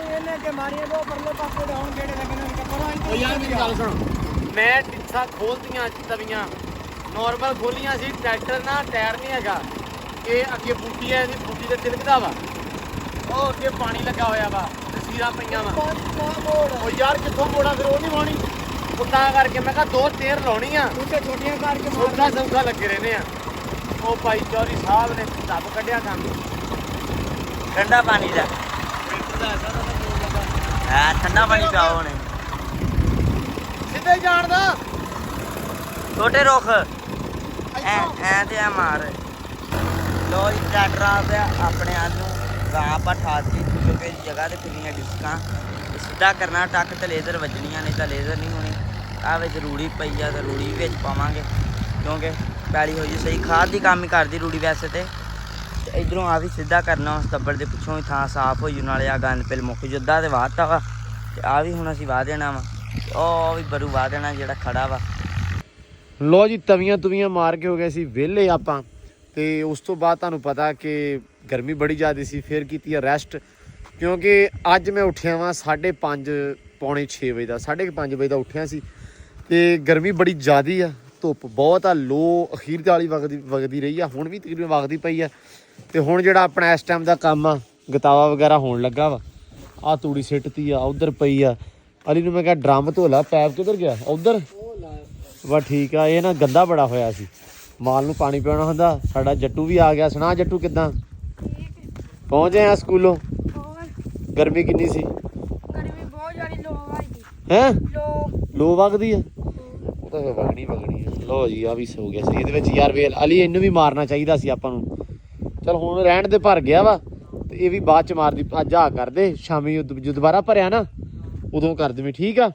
ਇਹਨੇ ਕਿ ਮਾਰੀਆਂ ਦੋ ਪਰਲੇ ਪਾਸੇ ਡਾਉਣ ਜਿਹੜੇ ਲੱਗਣੇ ਨੇ ਕੱਪੜਾ। ਉਹ ਯਾਰ ਮੇਰੀ ਗੱਲ ਸੁਣ, ਮੈਂ ਡਿਕਸਾਂ ਖੋਲਤੀਆਂ ਤਵੀਆਂ ਨਾਰਮਲ ਖੋਲੀਆਂ ਸੀ, ਟਰੈਕਟਰ ਨਾ ਟਾਇਰ ਨਹੀਂ ਹੈਗਾ, ਇਹ ਅੱਗੇ ਬੂਟੀ ਹੈ, ਇਹਦੀ ਬੂਟੀ ਤੇ ਤਿਲਕਦਾ ਵਾ, ਉਹ ਅੱਗੇ ਪਾਣੀ ਲੱਗਾ ਹੋਇਆ ਵਾ, ਤਸਵੀਰਾਂ ਪਈਆਂ ਵਾ। ਉਹ ਯਾਰ ਕਿੱਥੋਂ ਮੋੜਾ ਫਿਰ ਉਹ ਨਹੀਂ ਵਾਉਣੀ, ਉਹ ਤਾਂ ਕਰਕੇ ਮੈਂ ਕਿਹਾ ਦੋ ਤੇਰ ਲਾਉਣੀ ਆ, ਤੂੰ ਤੇ ਛੋਟੀਆਂ ਕਰਕੇ ਸੌਖਾ ਸੌਖਾ ਲੱਗੇ ਰਹਿੰਦੇ ਆ। ਉਹ ਭਾਈ ਚੌਧਰੀ ਸਾਹਿਬ ਨੇ ਦੱਬ ਕੱਢਿਆ ਕੰਮ, ਠੰਡਾ ਪਾਣੀ ਦਾ ਹਾਂ, ਠੰਡਾ ਪਾਣੀ ਪਿਆਓ ਨੇ ਸਿੱਧੇ ਜਾਣਦਾ ਛੋਟੇ ਰੁੱਖ ਐ ਤੇ ਆ ਮਾਰ। ਲੋ ਜੀ ਟਰੈਕਟਰ ਆ ਪਿਆ ਆਪਣੇ ਆਪ ਨੂੰ, ਗਾਂ ਆਪਾਂ ਠਾਤੀ ਕਿਉਂਕਿ ਇਸ ਜਗ੍ਹਾ ਤੇ ਫਿਰੀਆਂ ਡਿਸਕਾਂ ਸਿੱਧਾ ਕਰਨਾ, ਟੱਕ ਤੇ ਲੇਜ਼ਰ ਵੱਜਣੀਆਂ, ਨਹੀਂ ਤਾਂ ਲੇਜ਼ਰ ਨਹੀਂ ਹੋਣੀ। ਆਹ ਵਿੱਚ ਰੂੜੀ ਪਈ ਆ ਤੇ ਰੂੜੀ ਵਿੱਚ ਪਾਵਾਂਗੇ ਕਿਉਂਕਿ ਪੈਲੀ ਹੋ ਜੀ ਸਹੀ, ਖਾਦ ਦੀ ਕੰਮ ਹੀ ਕਰਦੀ ਰੂੜੀ ਵੈਸੇ ਤੇ। ਇਧਰੋਂ ਆ ਵੀ ਸਿੱਧਾ ਕਰਨਾ, ਉਸ ਤੱਬੜ ਦੇ ਪਿੱਛੋਂ ਵੀ ਥਾਂ ਸਾਫ਼ ਹੋ ਜੂ, ਨਾਲੇ ਆ ਗੰਦ ਪਿਲ ਮੁੱਕ ਜੁੱਦਾ ਤੇ ਵਾਹਤਾ ਵਾ ਤੇ ਆ ਵੀ ਹੁਣ ਅਸੀਂ ਵਾਹ ਦੇਣਾ ਵਾ, ਉਹ ਵੀ ਬਰੂ ਵਾਹ ਦੇਣਾ ਜਿਹੜਾ ਖੜਾ ਵਾ। ਲੋ ਜੀ ਤਵੀਆਂ ਤੁਵੀਆਂ ਮਾਰ ਕੇ ਹੋ ਗਏ ਸੀ ਵਿਹਲੇ ਆਪਾਂ, ਤੇ ਉਸ ਤੋਂ ਬਾਅਦ ਤੁਹਾਨੂੰ ਪਤਾ ਕਿ ਗਰਮੀ ਬੜੀ ਜ਼ਿਆਦਾ ਸੀ, ਫਿਰ ਕੀਤੀ ਆ ਰੈਸਟ ਕਿਉਂਕਿ ਅੱਜ ਮੈਂ ਉੱਠਿਆ ਵਾਂ 5:30 ਪੌਣੇ 6 ਵਜੇ ਦਾ, 5:30 ਵਜੇ ਦਾ ਉੱਠਿਆ ਸੀ ਤੇ ਗਰਮੀ ਬੜੀ ਜ਼ਿਆਦੀ ਆ, ਧੁੱਪ ਬਹੁਤ ਆ, ਲੋ ਅਖੀਰ ਦੇ ਵਾਲੀ ਵਗਦੀ ਰਹੀ ਆ, ਹੁਣ ਵੀ ਤਕਰੀਬਨ ਵਗਦੀ ਪਈ ਆ। ਤੇ ਹੁਣ ਜਿਹੜਾ ਆਪਣਾ ਇਸ ਟਾਈਮ ਦਾ ਕੰਮ ਆ ਗਤਾਵਾ ਵਗੈਰਾ ਹੋਣ ਲੱਗਾ ਵਾ, ਆਹ ਤੂੜੀ ਸਿੱਟਤੀ ਆ, ਉਧਰ ਪਈ ਆ। ਅਲੀ ਨੂੰ ਮੈਂ ਕਿਹਾ ਡਰਮ ਧੋ ਲਾ, ਪੈਪ ਕਿੱਧਰ ਗਿਆ, ਉਧਰ ਵਾ ਠੀਕ ਆ। ਇਹ ਨਾ ਗੰਦਾ ਬੜਾ ਹੋਇਆ ਸੀ, ਮਾਲ ਨੂੰ ਪਾਣੀ ਪਿਆਉਣਾ ਹੁੰਦਾ। ਸਾਡਾ ਜੱਟੂ ਵੀ ਆ ਗਿਆ, ਸੁਣਾ ਜੱਟੂ ਕਿੱਦਾਂ ਪਹੁੰਚੇ ਆ ਸਕੂਲੋਂ? ਗਰਮੀ ਕਿੰਨੀ ਸੀ? ਗਰਮੀ ਬਹੁਤ ਜ਼ਿਆਦਾ ਲੋ ਵਗਦੀ ਹੈ ਲੋ ਵਗਦੀ ਆ, ਉਹ ਤਾਂ ਵਗਣੀ ਆ। ਲੋ ਜੀ ਆ ਵੀ ਸੋ ਗਿਆ ਸੀ ਇਹਦੇ ਵਿੱਚ ਯਾਰ, ਵੇਲ ਅਲੀ ਇਹਨੂੰ ਵੀ ਮਾਰਨਾ ਚਾਹੀਦਾ ਸੀ ਆਪਾਂ ਨੂੰ। ਚਲ ਹੁਣ ਰਹਿਣ ਦੇ, ਭਰ ਗਿਆ ਵਾ ਤੇ ਇਹ ਵੀ ਬਾਅਦ ਚ ਮਾਰਦੀ। ਅੱਜ ਆ ਕਰਦੇ ਸ਼ਾਮੀ ਜੋ ਦੁਬਾਰਾ ਭਰਿਆ ਨਾ ਉਦੋਂ ਕਰ ਦੇਵੀਂ, ਠੀਕ ਆ।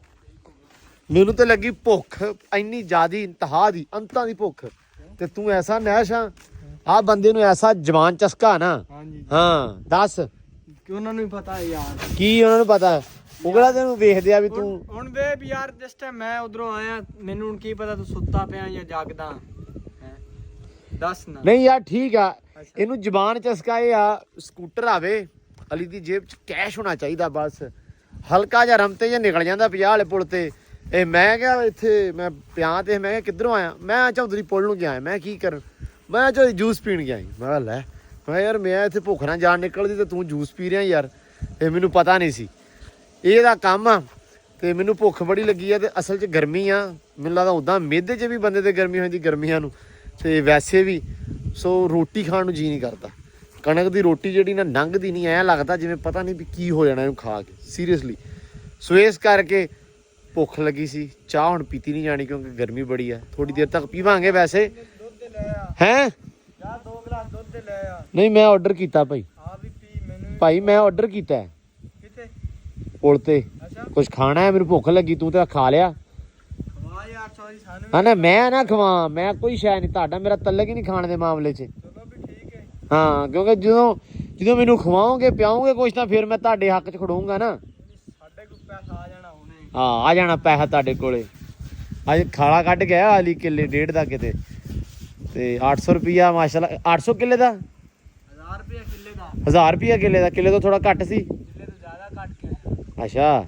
ਮੈਨੂੰ ਤੇ ਲੱਗੀ ਭੁੱਖ ਇੰਨੀ ਜ਼ਿਆਦੀ, ਇੰਤਹਾ ਦੀ, ਅੰਤਾਂ ਦੀ ਭੁੱਖ, ਤੇ ਤੂੰ ਐਸਾ ਨੈਸ਼ ਆ ਬੰਦੇ ਨੂੰ ਐਸਾ ਜਵਾਨ ਚਸਕਾ ਨਾ। ਹਾਂ ਦੱਸ ਕਿ ਉਹਨਾਂ ਨੂੰ ਹੀ ਪਤਾ ਹੈ ਯਾਰ। ਕੀ ਉਹਨਾਂ ਨੂੰ ਪਤਾ? ਉਗਲਾ ਤੈਨੂੰ ਵੇਖਦੇ ਆ ਵੀ ਤੂੰ ਹੁਣ ਵੇ ਵੀ ਯਾਰ ਜਿਸ ਟਾਈਮ ਮੈਂ ਉਧਰੋਂ ਆਇਆ ਮੈਨੂੰ ਹੁਣ ਕੀ ਪਤਾ ਤੂੰ ਸੁੱਤਾ ਪਿਆ ਜਾਂ ਜਾਗਦਾ ਹੈ, ਦੱਸ ਨਾ। ਨਹੀਂ ਯਾਰ ਠੀਕ ਆ, ਇਹਨੂੰ ਜ਼ਬਾਨ ਚਸਕਾ ਇਹ ਆ ਸਕੂਟਰ ਆਵੇ, ਅਲੀ ਦੀ ਜੇਬ 'ਚ ਕੈਸ਼ ਹੋਣਾ ਚਾਹੀਦਾ ਬਸ। ਹਲਕਾ ਜਿਹਾ ਰਮਤੇ ਜਿਹਾ ਨਿਕਲ ਜਾਂਦਾ 50 ਵਾਲੇ ਪੁਲ ਤੇ। ਇਹ ਮੈਂ ਕਿਹਾ ਇੱਥੇ ਮੈਂ ਪਿਆ ਤੇ ਮੈਂ ਕਿਹਾ ਕਿੱਧਰੋਂ ਆਇਆ? ਮੈਂ ਚੌਧਰੀ ਪੁਲ ਨੂੰ ਗਿਆ, ਮੈਂ ਕੀ ਕਰਨ? ਮੈਂ ਚੌਧਰੀ ਜੂਸ ਪੀਣ ਗਿਆ। ਮੈਂ ਕਿਹਾ ਲੈ, ਮੈਂ ਯਾਰ ਮੈਂ ਇੱਥੇ ਭੁੱਖ ਨਾਲ ਜਾਨ ਨਿਕਲਦੀ ਤੇ ਤੂੰ ਜੂਸ ਪੀ ਰਿਹਾ ਯਾਰ। ਇਹ ਮੈਨੂੰ ਪਤਾ ਨਹੀਂ ਸੀ ਇਹਦਾ ਕੰਮ ਆ, ਤੇ ਮੈਨੂੰ ਭੁੱਖ ਬੜੀ ਲੱਗੀ ਆ ਤੇ ਅਸਲ 'ਚ ਗਰਮੀ ਆ। ਮੈਨੂੰ ਲੱਗਦਾ ਉੱਦਾਂ ਮਿਹਦੇ 'ਚ ਵੀ ਬੰਦੇ ਤੇ ਗਰਮੀ ਹੋ ਜਾਂਦੀ ਗਰਮੀਆਂ ਨੂੰ, ਤੇ ਵੈਸੇ ਵੀ ਸੋ ਰੋਟੀ ਖਾਣ ਨੂੰ ਜੀ ਨਹੀਂ ਕਰਦਾ। ਕਣਕ ਦੀ ਰੋਟੀ ਜਿਹੜੀ ਨਾ ਲੰਘਦੀ ਨਹੀਂ, ਐਂ ਲੱਗਦਾ ਜਿਵੇਂ ਪਤਾ ਨਹੀਂ ਵੀ ਕੀ ਹੋ ਜਾਣਾ ਇਹਨੂੰ ਖਾ ਕੇ, ਸੀਰੀਅਸਲੀ। ਸੋ ਇਸ ਕਰਕੇ ਭੁੱਖ ਲੱਗੀ ਸੀ। ਚਾਹ ਹੁਣ ਪੀਤੀ ਨਹੀਂ ਜਾਣੀ ਕਿਉਂਕਿ ਗਰਮੀ ਬੜੀ ਆ, ਥੋੜੀ ਦੇਰ ਤੱਕ ਪੀਵਾਂਗੇ ਵੈਸੇ। ਹੈਂ? ਯਾਰ 2 ਗਲਾਸ ਦੁੱਧ ਦੇ ਲੈ ਆ। ਨਹੀਂ ਮੈਂ ਆਰਡਰ ਕੀਤਾ ਭਾਈ। ਆ ਵੀ ਪੀ ਮੈਨੂੰ ਭਾਈ ਮੈਂ ਆਰਡਰ ਕੀਤਾ ਹੈ ਕਿਤੇ। ਪੁਲ ਤੇ ਅੱਛਾ ਕੁਝ ਖਾਣਾ ਹੈ, ਮੈਨੂੰ ਭੁੱਖ ਲੱਗੀ, ਤੂੰ ਤਾਂ ਖਾ ਲਿਆ। ਖਵਾ ਯਾਰ, ਸੌਰੀ ਸਾਨੂੰ ਹਾਂ ਨਾ, ਮੈਂ ਨਾ ਖਵਾ, ਮੈਂ ਕੋਈ ਸ਼ੈ ਨਹੀਂ, ਤੁਹਾਡਾ ਮੇਰਾ ਤਲਕ ਹੀ ਨਹੀਂ ਖਾਣ ਦੇ ਮਾਮਲੇ 'ਚ। ਚਲੋ ਵੀ ਠੀਕ ਹੈ। ਹਾਂ ਕਿਉਂਕਿ ਜਦੋਂ ਮੈਨੂੰ ਖਵਾਓਗੇ ਪਿਆਓਗੇ ਕੁਛ ਤਾਂ ਫਿਰ ਮੈਂ ਤੁਹਾਡੇ ਹੱਕ 'ਚ ਖੜੂੰਗਾ ਨਾ। ਸਾਡੇ ਕੋਲ ਪੈਸਾ ਆ ਜਾਣਾ ਹੁਣੇ। ਹਾਂ ਆ ਜਾਣਾ ਪੈਸਾ ਤੁਹਾਡੇ ਕੋਲੇ। ਅੱਜ ਖਾਲਾ ਕੱਢ ਗਿਆ ਅਲੀ ਕਿੱਲੇ 1.5 ਦਾ ਕਿਤੇ, ਤੇ 800 ਰੁਪਿਆ ਮਾਸ਼ਾਅੱਲਾ। 800 ਕਿੱਲੇ ਦਾ 1000 ਰੁਪਏ ਕਿੱਲੇ ਦਾ। 1000 ਰੁਪਿਆ ਕਿੱਲੇ ਦਾ? ਕਿੱਲੇ ਤੋਂ ਥੋੜਾ ਘੱਟ ਸੀ। ਕਿੱਲੇ ਤੋਂ ਜ਼ਿਆਦਾ ਕੱਟ ਕੇ ਅੱਛਾ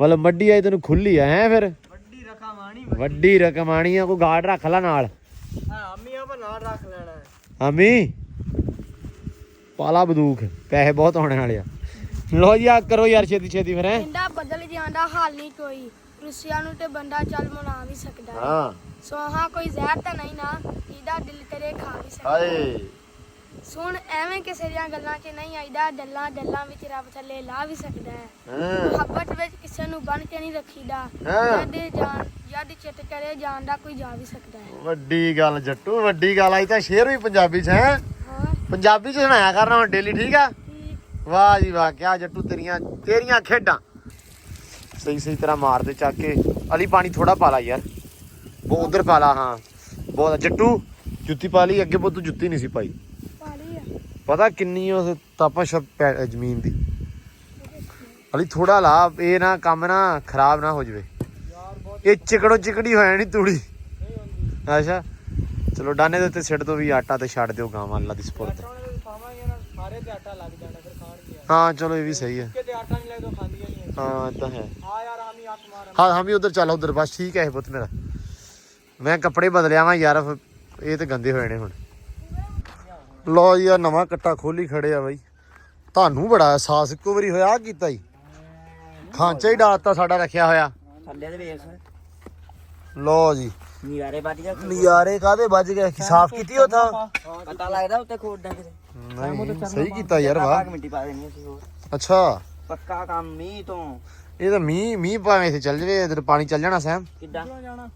ਮਤਲਬ ਮੱਡੀ ਆਈ ਤੈਨੂੰ ਖੁੱਲੀ ਆ ਹੈ? ਫਿਰ ਵੱਡੀ ਰਕਮ ਆਣੀ। ਵੱਡੀ ਰਕਮ ਆਣੀ ਆ, ਕੋਈ ਗਾਰਡ ਰੱਖ ਲੈ ਨਾਲ। ਹਾਂ ਅੰਮੀਆਂ ਪਰ ਨਾਲ ਰੱਖ ਲੈਣਾ ਹੈ। ਹਾਮੀ ਪਾਲਾ ਬੰਦੂਕ, ਪੈਸੇ ਬਹੁਤ ਆਉਣੇ ਵਾਲੇ ਆ। ਲੋ ਜੀ ਆ ਕਰੋ ਯਾਰ ਛੇਤੀ ਛੇਤੀ ਫਿਰ। ਪਿੰਡਾ ਬਦਲ ਜਾਂਦਾ ਹਾਲ ਨਹੀਂ ਕੋਈ, ਰੁੱਸਿਆ ਨੂੰ ਤੇ ਬੰਦਾ ਚੱਲ ਮਨਾ ਵੀ ਸਕਦਾ ਹੈ। ਹਾਂ ਸੋ ਹਾਂ ਕੋਈ ਜ਼ਹਿਰ ਤਾਂ ਨਹੀਂ ਨਾ, ਇਹਦਾ ਦਿਲ ਤੇਰੇ ਖਾ ਵੀ ਸਕਦਾ। ਹਾਏ ਸੁਣ ਐਵੇਂ ਕਿਸੇ ਦੀਆਂ ਗੱਲਾਂ 'ਚ ਨਹੀਂ ਆਈਦਾ, ਡੱਲਾਂ ਡੱਲਾਂ ਵਿੱਚ ਰੱਬ ਥੱਲੇ ਲਾ ਵੀ ਸਕਦਾ ਹੈ। ਹਾਂ ਮੁਹੱਬਤ ਵਿੱਚ ਕਿਸੇ ਨੂੰ ਬੰਨ ਕੇ ਨਹੀਂ ਰੱਖੀਦਾ, ਹਾਂ। ਜਦ ਚਿੱਤ ਕਰੇ ਜਾਣ ਦਾ ਕੋਈ ਜਾ ਵੀ ਸਕਦਾ ਹੈ। ਵੱਡੀ ਗੱਲ ਜੱਟੂ, ਵੱਡੀ ਗੱਲ ਆਈ ਤਾਂ ਸ਼ੇਰ ਵੀ ਪੰਜਾਬੀ 'ਚ ਹੈ। ਹਾਂ ਪੰਜਾਬੀ 'ਚ ਸੁਣਾਇਆ ਕਰਨਾ ਹੁਣ ਡੇਲੀ, ਠੀਕ ਆ? ਠੀਕ। ਵਾਹ ਜੀ ਵਾਹ, ਕਿਆ ਜੱਟੂ ਤੇਰੀਆਂ ਖੇਡਾਂ ਸਹੀ ਤਰ੍ਹਾਂ ਮਾਰਦੇ ਚੱਕ ਕੇ। ਅਲੀ ਪਾਣੀ ਥੋੜਾ ਪਾ ਲਾ ਯਾਰ, ਉਹ ਉਧਰ ਪਾ ਲਾ। ਹਾਂ ਬਹੁਤ ਜੱਟੂ ਜੁੱਤੀ ਪਾ ਲਈ, ਅੱਗੇ ਬਹੁਤ ਜੁੱਤੀ ਨਹੀਂ ਸੀ ਪਾਈ। ਪਾਲੀ ਆ ਪਤਾ ਕਿੰਨੀ ਉਸ ਤਪਸ਼ ਜ਼ਮੀਨ ਦੀ। ਅਲੀ ਥੋੜਾ ਲਾ, ਇਹ ਨਾ ਕੰਮ ਨਾ ਖਰਾਬ ਨਾ ਹੋ ਜਾਵੇ। ਇਹ ਚਿਕੜੀ ਹੋ ਜਾਣੀ ਤੂੜੀ। ਅੱਛਾ ਚਲੋ ਡਾਨੇ ਦੇ ਉੱਤੇ ਸਿੱਟ ਦੋ ਵੀ ਆਟਾ, ਤੇ ਛੱਡ ਦਿਓ ਗਾਵਾਂ ਅੱਲਾ ਦੀ ਸਪੁਰਦ। ਖਾਵਾਂਗੇ ਨਾ ਸਾਰੇ ਤੇ ਆਟਾ ਲੱਗ ਜਾਣਾ, ਫਿਰ ਖਾਣਗੇ। ਹਾਂ ਚਲੋ ਇਹ ਵੀ ਸਹੀ ਹੈ। ਕਿਤੇ ਆਟਾ ਨਹੀਂ ਲੱਗਦਾ ਖਾਂਦੀਆਂ ਨਹੀਂ। ਹਾਂ ਏਦਾਂ ਹੈ। ਆ ਯਾਰ ਆਮੀ ਅੱਖ ਮਾਰ। ਹਾਂ ਹਾਂ ਵੀ ਉਧਰ ਚੱਲ, ਉਧਰ ਬਸ ਠੀਕ ਹੈ। ਇਹ ਪੁੱਤ ਮੇਰਾ ਮੈਂ ਕੱਪੜੇ ਬਦਲਿਆ ਵਾਂ ਯਾਰ, ਇਹ ਤੇ ਗੰਦੇ ਹੋਏ ਨੇ ਹੁਣ। ਲੋ ਜੀ ਆ ਨਵਾਂ ਕੱਟਾ ਖੋਲੀ ਖੜੇ ਆ ਬਾਈ। ਤੁਹਾਨੂੰ ਬੜਾ ਅਹਿਸਾਸ ਇੱਕੋ ਵਾਰੀ ਹੋਇਆ ਕੀਤਾ ਹੀ, ਖਾਂਚਾ ਹੀ ਡਾਲਤਾ ਸਾਡਾ ਰੱਖਿਆ ਹੋਇਆ। ਥੱਲੇ ਤੇ ਵੇਖ ਲੋ ਜੀ ਨਿਆਰੇ ਵੱਜ ਗਿਆ, ਨਜ਼ਾਰੇ ਕਾਦੇ ਵੱਜ ਗਏ? ਸਾਫ਼ ਕੀਤੀ ਉਹ ਥਾਂ? ਪਤਾ ਲੱਗਦਾ ਉੱਤੇ ਖੋਡਾਂ ਕਿਤੇ। ਨਹੀਂ ਸਹੀ ਕੀਤਾ ਯਾਰ, ਵਾਹ। ਮਿੱਟੀ ਪਾ ਦੇਣੀ ਅਸੀਂ ਹੋਰ, ਅੱਛਾ ਪੱਕਾ ਕੰਮ ਮੀਂਹ ਤੋਂ। ਇਹ ਤਾਂ ਮੀਂਹ ਭਾਵੇਂ ਇੱਥੇ ਚੱਲ ਜਾਵੇ, ਇਧਰ ਪਾਣੀ ਚੱਲ ਜਾਣਾ ਸੈਮ ਕਿੱਦਾਂ ਜਾਣਾ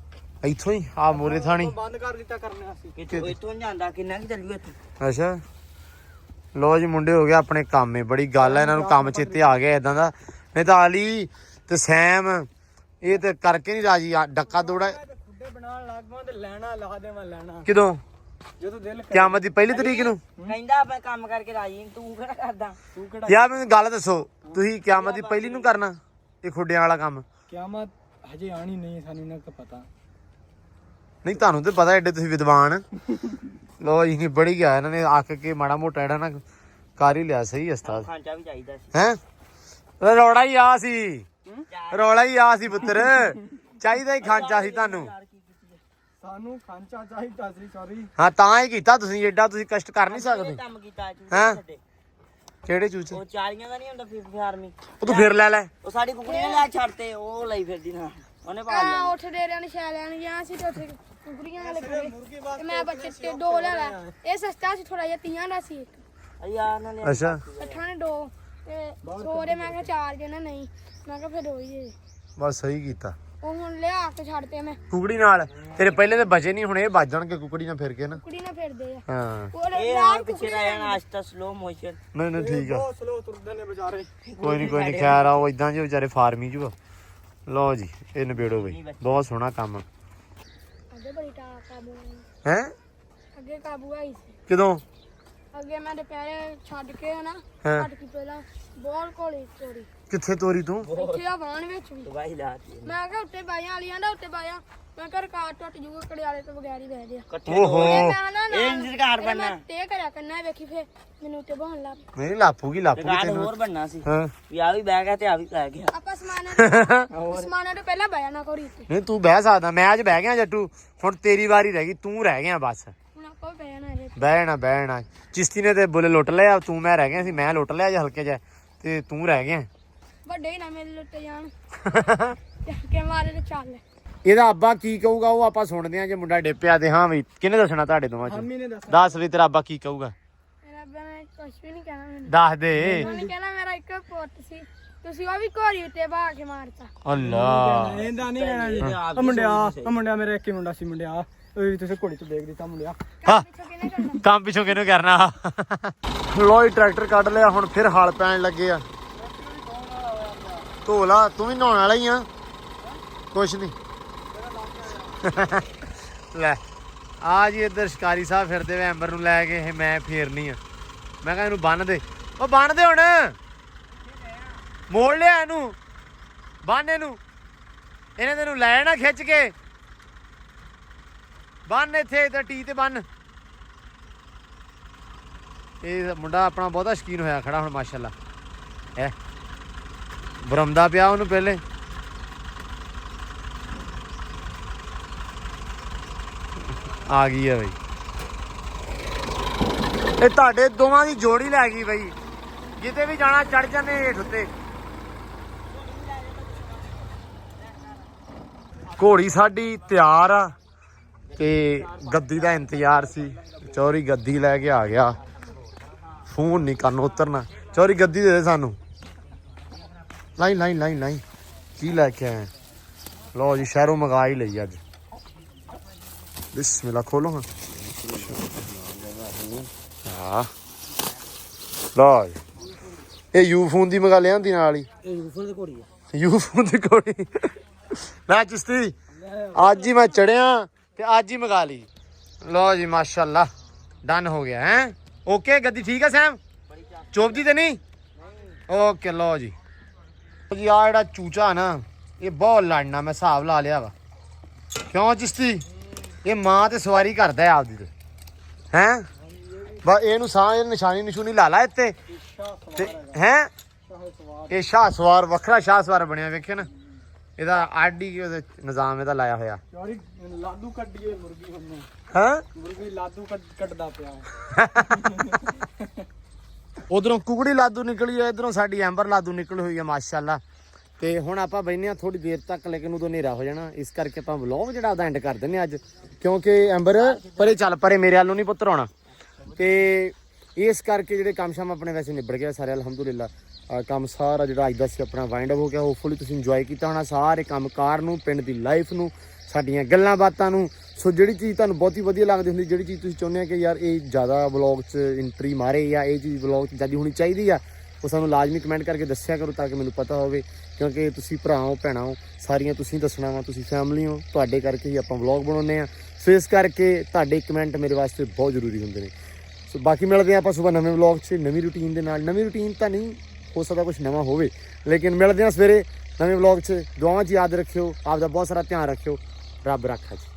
ਇੱਥੋਂ ਹੀ ਆ ਮੋਰੇ ਥਾਣੀ। ਬੰਦ ਕਰ ਦਿੱਤਾ ਕਰਨੇ ਅਸੀਂ। ਕਿੱਥੋਂ ਇੱਥੋਂ ਜਾਂਦਾ, ਕਿੰਨਾ ਕੀ ਚੱਲੂ ਇੱਥੇ। ਅੱਛਾ ਲੋ ਜੀ ਮੁੰਡੇ ਹੋ ਗਿਆ ਆਪਣੇ ਕੰਮ। ਬੜੀ ਗੱਲ ਹੈ, ਇਹਨਾਂ ਨੂੰ ਕੰਮ ਚੇਤੇ ਆ ਗਿਆ ਇਦਾਂ ਦਾ। ਨਹੀਂ ਤਾਂ ਅਲੀ ਤੇ ਸੈਮ ਇਹ ਤੇ ਕਰਕੇ ਨਹੀਂ ਰਾਜੀ। ਡੱਕਾ ਦੋੜਾ ਖੁੱਡੇ ਬਣਾਉਣ ਲੱਗ ਪਵਾਂ ਤੇ ਲੈਣਾ ਲਾ ਦੇਵਾਂ ਲੈਣਾ ਕਿਦੋਂ? ਜਦੋਂ ਦਿਲ ਕਿਆਮਤ ਦੀ ਪਹਿਲੀ ਤਰੀਕ ਨੂੰ। ਕਹਿੰਦਾ ਆਪਾਂ ਕੰਮ ਕਰਕੇ ਰਾਜੀ, ਤੂੰ ਕਿਹੜਾ ਕਰਦਾ? ਤੂੰ ਕਿਹੜਾ ਯਾਰ ਮੈਨੂੰ ਗੱਲ ਦੱਸੋ, ਤੁਸੀਂ ਕਿਆਮਤ ਦੀ ਪਹਿਲੀ ਨੂੰ ਕਰਨਾ ਇਹ ਖੁੱਡਿਆਂ ਵਾਲਾ ਕੰਮ? ਕਿਆਮਤ ਹਜੇ ਆਣੀ ਨਹੀਂ, ਸਾਨੂੰ ਨਾ ਪਤਾ। ਨਹੀਂ ਤੁਹਾਨੂੰ ਤੇ ਪਤਾ ਐਡੇ ਤੁਸੀਂ ਵਿਦਵਾਨ। ਲੋ ਜੀ ਨਹੀਂ ਬੜੀ ਗਿਆ ਇਹਨਾਂ ਨੇ ਆਖ ਕੇ ਮਾੜਾ ਮੋਟਾ ਜਿਹੜਾ ਨਾ ਕਰ ਹੀ ਲਿਆ। ਸਹੀ ਉਸਤਾਦ ਖਾਂਚਾ ਵੀ ਚਾਹੀਦਾ ਸੀ। ਹੈ ਰੌਲਾ ਹੀ ਆ ਸੀ, ਰੌਲਾ ਹੀ ਆ ਸੀ ਪੁੱਤਰ, ਚਾਹੀਦਾ ਹੀ ਖਾਂਚਾ ਸੀ ਤੁਹਾਨੂੰ। ਸਾਨੂੰ ਖਾਂਚਾ ਚਾਹੀਦਾ ਸੀ, ਸੌਰੀ। ਹਾਂ ਤਾਂ ਹੀ ਕੀਤਾ ਤੁਸੀਂ, ਏਡਾ ਤੁਸੀਂ ਕਸ਼ਟ ਕਰ ਨਹੀਂ ਸਕਦੇ। ਕੰਮ ਕੀਤਾ ਹੈਂ? ਸਾਡੇ ਕਿਹੜੇ ਚੂਚੇ? ਉਹ 40 ਦਾ ਨਹੀਂ ਹੁੰਦਾ ਫਿਫਥ ਆਰਮੀ। ਉਹ ਤੂੰ ਫਿਰ ਲੈ ਲੈ। ਉਹ ਸਾਡੀ ਕੁਕੜੀ ਨੇ ਲੈ ਛੱਡਤੇ, ਉਹ ਲਈ ਫਿਰਦੀ ਨਾ, ਉਹਨੇ ਪਾ ਲਿਆ। ਉੱਠ ਡੇਰਿਆਂ ਨੇ ਸ਼ੈ ਲੈਣ ਗਿਆ ਸੀ ਤੇ ਉੱਥੇ ਕੁਕੜੀਆਂ ਵਾਲੇ ਖੜੇ ਤੇ ਮੈਂ ਬੱਚੇ ਤੇ 2 ਲੈ ਲੈ। ਇਹ ਸਸਤਾ ਸੀ ਥੋੜਾ ਜਿਹਾ, 30 ਦਾ ਸੀ ਇੱਕ। ਯਾਰ ਨਾ ਲਿਆ। ਅੱਛਾ 60 ਨੇ 2 ਤੇ 100 ਦੇ ਮੈਂ ਕਿਹਾ 4 ਜਣਾ ਨਹੀਂ, ਮੈਂ ਕਿਹਾ ਫਿਰ 2 ਹੀ ਦੇ। ਬਸ ਸਹੀ ਕੀਤਾ। ਉਹ ਹੁਣ ਲਿਆ ਕੇ ਛੱਡਤੇ ਮੈਂ। ਕੁਕੜੀ ਨਾਲ ਤੇਰੇ ਪਹਿਲੇ ਤੇ ਬਚੇ ਨਹੀਂ, ਹੁਣ ਇਹ ਵੱਜ ਜਾਣਗੇ ਕੁਕੜੀ ਨਾਲ ਫਿਰ ਕੇ ਨਾ। ਕੁੜੀ ਨਾ ਫਿਰਦੇ ਆ ਹਾਂ ਉਹ ਇਹ ਰਾਤ ਹੁਣ ਪਿੱਛੇ ਰਹਿ ਜਾਣਾ, ਆਸਤਾ ਸਲੋ ਮੋਸ਼ਨ। ਨਹੀਂ ਠੀਕ ਆ, ਬਹੁਤ ਸਲੋ ਤੁਰਦੇ ਨੇ ਵਿਚਾਰੇ। ਕੋਈ ਨਹੀਂ ਖੈਰ ਆ। ਉਹ ਇਦਾਂ ਜੇ ਵਿਚਾਰੇ ਫਾਰਮੀ ਜੂ। ਲਓ ਜੀ ਇਹ ਨਿਬੇੜੋ ਬਈ, ਬਹੁਤ ਸੋਹਣਾ ਕੰਮ। ਅੱਗੇ ਬੜੀ ਕਾਬੂ ਹੈ ਅੱਗੇ ਕਾਬੂ ਆਈ ਸੀ। ਕਦੋਂ? ਅੱਗੇ ਮੈਂ ਦੁਪਹਿਰੇ ਛੱਡ ਕੇ ਹਨਾ ਹਾਂ। ਛੱਡ ਕੇ ਪਹਿਲਾਂ ਬਹੁਤ ਘੋੜੀ ਤੋਰੀ ਕਿੱਥੇ ਤੋਰੀ ਤੂੰ? ਇੱਥੇ ਆ ਵਾਹਣ ਵਿੱਚ ਵੀ ਵਾਹੀ ਲਾਤੀ ਮੈਂ ਕਿਹਾ ਉੱਤੇ ਬਾਈਆਂ ਵਾਲੀ ਆਂਦਾ ਉੱਤੇ ਬਾਈਆਂ ਮੈਂ ਕਿਹਾ ਰਿਕਾਰਡ ਟੁੱਟ ਜੂਗਾ ਕੜਿਆਲੇ ਤੋਂ ਬਗੈਰ ਹੀ ਬਹਿ ਜਾ ਓਹੋ ਮੈਂ ਨਾ ਇਹ ਇੰਜ ਰਿਕਾਰਡ ਬਣਨਾ ਤੇ ਕਰਿਆ ਕਰਨਾ ਵੇਖੀ ਫੇ ਮੈਨੂੰ ਉੱਤੇ ਬਹਾਨ ਲੱਗ ਨਹੀਂ ਲਾਪੂਗੀ ਰਿਕਾਰਡ ਤੈਨੂੰ। ਹੋਰ ਬਣਨਾ ਸੀ ਹਾਂ ਵੀ ਆ ਵੀ ਬਹਿ ਗਿਆ ਤੇ ਆ ਵੀ ਬਹਿ ਗਿਆ ਆਪਾਂ ਸਮਾਨਾਂ ਤੋਂ ਪਹਿਲਾਂ ਬਾਇਆ ਨਾ ਕੋਰੀ ਉੱਤੇ ਨਹੀਂ ਤੂੰ ਬਹਿ ਸਕਦਾ, ਮੈਂ ਅੱਜ ਬਹਿ ਗਿਆ ਜੱਟੂ, ਹੁਣ ਤੇਰੀ ਵਾਰੀ ਰਹਿ ਗਈ, ਤੂੰ ਰਹਿ ਗਿਆ ਬਸ। ਹੁਣ ਆਪਾਂ ਵੀ ਬਾਇਆ ਨਾ ਜੇ ਬਹਿਣਾ ਚਿਸ਼ਤੀ ਨੇ ਤੇ ਬੁੱਲੇ ਲੁੱਟ ਲਿਆ, ਤੂੰ ਮੈਂ ਰਹਿ ਗਿਆ ਸੀ, ਮੈਂ ਲੁੱਟ ਲਿਆ ਜੇ ਹਲਕੇ ਜਿਹਾ ਤੇ ਤੂੰ ਰਹਿ ਗਿਆ। ਵੱਡੇ ਹੀ ਨਾ ਮੇਰੇ ਲੁੱਟੇ ਜਾਣ ਕਿ ਮਾਰੇ ਤੇ ਚੱਲ ਇਹਦਾ ਅੱਬਾ ਕੀ ਕਹੂਗਾ ਉਹ ਆਪਾਂ ਸੁਣਦੇ ਆ। ਜੇ ਮੁੰਡਾ ਡਿੱਪਿਆ ਤੇ ਹਾਂ ਵੀ ਕਿਹਨੇ ਦੱਸਣਾ ਤੁਹਾਡੇ ਦੋਵਾਂ ਚ? ਦੱਸ ਵੀ ਤੇਰਾ ਅੱਬਾ ਕੀ ਕਹੂਗਾ, ਮੇਰਾ ਅੱਬਾ ਨੇ ਕੁਝ ਵੀ ਨਹੀਂ ਕਹਿਣਾ ਮੈਨੂੰ ਦੱਸ ਦੇ। ਉਹਨੇ ਕਹਿਣਾ ਮੇਰਾ ਇੱਕ ਪੁੱਤ ਸੀ ਤੁਸੀਂ ਉਹ ਵੀ ਘੋੜੀ ਉੱਤੇ ਬਹਾ ਕੇ ਮਾਰਤਾ। ਅੱਲਾ ਇਹਦਾ ਨਹੀਂ ਕਹਿਣਾ ਜੀ। ਆ ਮੁੰਡਿਆ ਮੇਰਾ ਇੱਕ ਹੀ ਮੁੰਡਾ ਸੀ ਮੁੰਡਿਆ, ਉਹ ਵੀ ਤੁਸੀਂ ਘੋੜੀ ਤੋਂ ਦੇਖ ਦਿੱਤਾ ਮੁੰਡਿਆ। ਹਾਂ ਪਿੱਛੋਂ ਕਿਹਨੇ ਕਰਨਾ ਕੰਮ ਪਿੱਛੋਂ ਕਿਹਨੂੰ ਕਰਨਾ। ਲੋਈ ਟਰੈਕਟਰ ਕੱਢ ਲਿਆ, ਹੁਣ ਫਿਰ ਹਲ ਪੈਣ ਲੱਗੇ ਆ। ਧੋਲਾ ਤੂੰ ਵੀ ਨਹਾਉਣ ਵਾਲਾ ਹੀ ਆ? ਕੁਛ ਨਹੀਂ ਲੈ ਆ ਜੀ ਇੱਧਰ ਸ਼ਿਕਾਰੀ ਸਾਹਿਬ ਫਿਰਦੇ ਵੇ ਐਂਬਰ ਨੂੰ ਲੈ ਕੇ, ਇਹ ਮੈਂ ਫੇਰਨੀ ਆ। ਮੈਂ ਕਿਹਾ ਇਹਨੂੰ ਬੰਨ ਦੇ, ਉਹ ਬੰਨ ਦੇ ਹੁਣ, ਮੋੜ ਲਿਆ ਇਹਨੂੰ, ਬੰਨ ਇਹਨੂੰ, ਇਹਨੇ ਤੈਨੂੰ ਲੈ ਨਾ ਖਿੱਚ ਕੇ, ਬੰਨ ਇੱਥੇ ਤੇ ਟੀ ਤੇ ਬੰਨ। ਇਹ ਮੁੰਡਾ ਆਪਣਾ ਬਹੁਤਾ ਸ਼ੌਕੀਨ ਹੋਇਆ ਖੜਾ ਹੁਣ ਮਾਸ਼ਾਅੱਲਾ ਹੈ, ਬਰਮਦਾ ਪਿਆ ਉਹਨੂੰ ਪਹਿਲੇ। ਆ ਗਈ ਹੈ ਬਈ, ਇਹ ਤੁਹਾਡੇ ਦੋਵਾਂ ਦੀ ਜੋੜੀ ਲੈ ਗਈ ਬਈ, ਜਿੱਤੇ ਵੀ ਜਾਣਾ ਚੜ ਜਾਂਦੇ ਹੇਠ ਉੱਤੇ। ਘੋੜੀ ਸਾਡੀ ਤਿਆਰ ਆ ਤੇ ਗੱਦੀ ਦਾ ਇੰਤਜ਼ਾਰ ਸੀ, ਚੌਰੀ ਗੱਦੀ ਲੈ ਕੇ ਆ ਗਿਆ। ਫੋਨ ਨਹੀਂ ਕਰਨ ਉਤਰਨਾ, ਚੌਰੀ ਗੱਦੀ ਦੇ ਦੇ ਸਾਨੂੰ। ਲਾਈ ਕੀ ਲੈ ਕੇ ਆਏ? ਲਓ ਜੀ ਸ਼ਹਿਰੋਂ ਮੰਗਾ ਹੀ ਲਈ ਅੱਜ। ਬਿਸਮਿਲ੍ਲਾ ਖੋਲੋ ਹਾਂ। ਹਾਂ ਲਓ ਜੀ, ਇਹ ਯੂ ਫੋਨ ਦੀ ਮੰਗਾ ਲਿਆਂਦੀ ਨਾਲ ਹੀ। ਇਹ ਯੂਫਰ ਦੀ ਘੋੜੀ ਆ। ਯੂ ਫੋਨ ਦੀ ਘੋੜੀ ਲੈ ਚਿਸ਼ਤੀ, ਅੱਜ ਹੀ ਮੈਂ ਚੜਿਆ ਤੇ ਅੱਜ ਹੀ ਮੰਗਾ ਲਈ। ਲਓ ਜੀ ਮਾਸ਼ਾਅੱਲਾ ਡਨ ਹੋ ਗਿਆ ਹੈ। ਓਕੇ ਗੱਦੀ ਠੀਕ ਹੈ ਸੈਮ, ਚੋਪਦੀ ਤੇ ਨਹੀਂ? ਓਕੇ ਲਓ ਜੀ ਜੀ ਆ ਜਿਹੜਾ ਚੂਚਾ ਨਾ ਇਹ ਬਹੁਤ ਲੜਨਾ, ਮੈਂ ਹਿਸਾਬ ਲਾ ਲਿਆ ਵਾ। ਕਿਉਂ ਚਿਸ਼ਤੀ? ਇਹ ਮਾਂ ਤੇ ਸਵਾਰੀ ਕਰਦਾ ਆਪਦੀ ਤੇ ਹੈਂ, ਬਸ ਇਹਨੂੰ ਸਾਹ ਇਹ ਨਿਸ਼ਾਨੀ ਨਿਸ਼ੂਨੀ ਲਾ ਲਾ ਇੱਥੇ ਤੇ ਹੈਂ। ਇਹ ਸ਼ਾਹ ਸਵਾਰ ਵੱਖਰਾ ਸ਼ਾਹ ਸਵਾਰ ਬਣਿਆ, ਵੇਖਿਆ ਨਾ ਇਹਦਾ ਆਡੀ ਉਹਦੇ ਨਿਜ਼ਾਮ ਇਹਦਾ ਲਾਇਆ ਹੋਇਆ। ਯਾਰੀ ਲਾਦੂ ਕੱਢੀਏ ਮੁਰਗੀ ਉਹਨੂੰ, ਹਾਂ ਮੁਰਗੀ ਲਾਦੂ ਕੱਢਦਾ ਪਿਆ। ਉਧਰੋਂ ਕੁਕੜੀ ਲਾਦੂ ਨਿਕਲੀ ਹੈ, ਇਧਰੋਂ ਸਾਡੀ ਐਂਬਰ ਲਾਦੂ ਨਿਕਲੀ ਹੋਈ ਹੈ ਮਾਸ਼ਾਅੱਲਾ। ਤੇ ਹੁਣ ਆਪਾਂ ਬੈਠੇ ਆ ਥੋੜੀ ਦੇਰ ਤੱਕ, ਲੇਕਿਨ ਉਦੋਂ ਹਨੇਰਾ ਹੋ ਜਾਣਾ, ਇਸ ਕਰਕੇ ਆਪਾਂ ਵਲੌਗ ਜਿਹੜਾ ਉਹਦਾ ਐਂਡ ਕਰ ਦਿੰਦੇ ਅੱਜ, ਕਿਉਂਕਿ ਐਂਬਰ ਪਰੇ ਚੱਲ ਪਰੇ, ਮੇਰੇ ਵੱਲ ਨੂੰ ਨਹੀਂ ਪੁੱਤਰ ਆਉਣਾ। ਤੇ ਇਸ ਕਰਕੇ ਜਿਹੜੇ ਕੰਮ ਸ਼ਾਮ ਆਪਣੇ ਵੈਸੇ ਨਿਬੜ ਗਿਆ ਸਾਰੇ ਅਲਹਮਦੁਲਿਲਾ। ਕੰਮ ਸਾਰਾ ਜਿਹੜਾ ਅੱਜ ਦਾ ਸੀ ਆਪਣਾ ਵਾਈਂਡ ਅਪ ਹੋ ਗਿਆ। ਹੋਪਫੁਲੀ ਤੁਸੀਂ ਇੰਜੋਏ ਕੀਤਾ ਹੋਣਾ ਸਾਰੇ ਕੰਮਕਾਰ ਨੂੰ, ਪਿੰਡ ਦੀ ਲਾਈਫ ਨੂੰ, ਸਾਡੀਆਂ ਗੱਲਾਂ ਬਾਤਾਂ ਨੂੰ। ਸੋ ਜਿਹੜੀ ਚੀਜ਼ ਤੁਹਾਨੂੰ ਬਹੁਤ ਹੀ ਵਧੀਆ ਲੱਗਦੀ ਹੁੰਦੀ, ਜਿਹੜੀ ਚੀਜ਼ ਤੁਸੀਂ ਚਾਹੁੰਦੇ ਆ ਕਿ ਯਾਰ ਇਹ ਜ਼ਿਆਦਾ ਵਲੌਗ 'ਚ ਐਂਟਰੀ ਮਾਰੇ ਜਾਂ ਇਹ ਚੀਜ਼ ਵਲੌਗ 'ਚ ਜ਼ਿਆਦਾ ਹੋਣੀ ਚਾਹੀਦੀ ਆ, ਉਹ ਸਾਨੂੰ ਲਾਜ਼ਮੀ ਕਮੈਂਟ ਕਰਕੇ ਦੱਸਿਆ ਕਰੋ ਤਾਂ ਕਿ ਮੈਨੂੰ ਪਤਾ ਹੋਵੇ। ਕਿਉਂਕਿ ਤੁਸੀਂ ਭਰਾ ਹੋ ਭੈਣਾਂ ਹੋ, ਸਾਰੀਆਂ ਤੁਸੀਂ ਦੱਸਣਾ ਵਾ, ਤੁਸੀਂ ਫੈਮਿਲੀ ਹੋ, ਤੁਹਾਡੇ ਕਰਕੇ ਹੀ ਆਪਾਂ ਵਲੌਗ ਬਣਾਉਂਦੇ ਆ। ਸੋ ਇਸ ਕਰਕੇ ਤੁਹਾਡੇ ਕਮੈਂਟ ਮੇਰੇ ਵਾਸਤੇ ਬਹੁਤ ਜ਼ਰੂਰੀ ਹੁੰਦੇ ਨੇ। ਸੋ ਬਾਕੀ ਮਿਲਦੇ ਆ ਆਪਾਂ ਸਵੇਰ ਨਵੇਂ ਵਲੌਗ 'ਚ ਨਵੀਂ ਰੂਟੀਨ ਦੇ ਨਾਲ। ਨਵੀਂ ਰੂਟੀਨ ਤਾਂ ਨਹੀਂ, ਹੋ ਸਕਦਾ ਕੁਝ ਨਵਾਂ ਹੋਵੇ, ਲੇਕਿਨ ਮਿਲਦੇ ਆ ਸਵੇਰੇ ਨਵੇਂ ਵਲੌਗ 'ਚ। ਦੁਆਵਾਂ 'ਚ ਯਾਦ ਰੱਖਿਓ, ਆਪਦਾ ਬਹੁਤ ਸਾਰਾ ਧਿਆਨ ਰੱਖਿਓ। ਰੱਬ ਰੱਖਾ ਜੀ।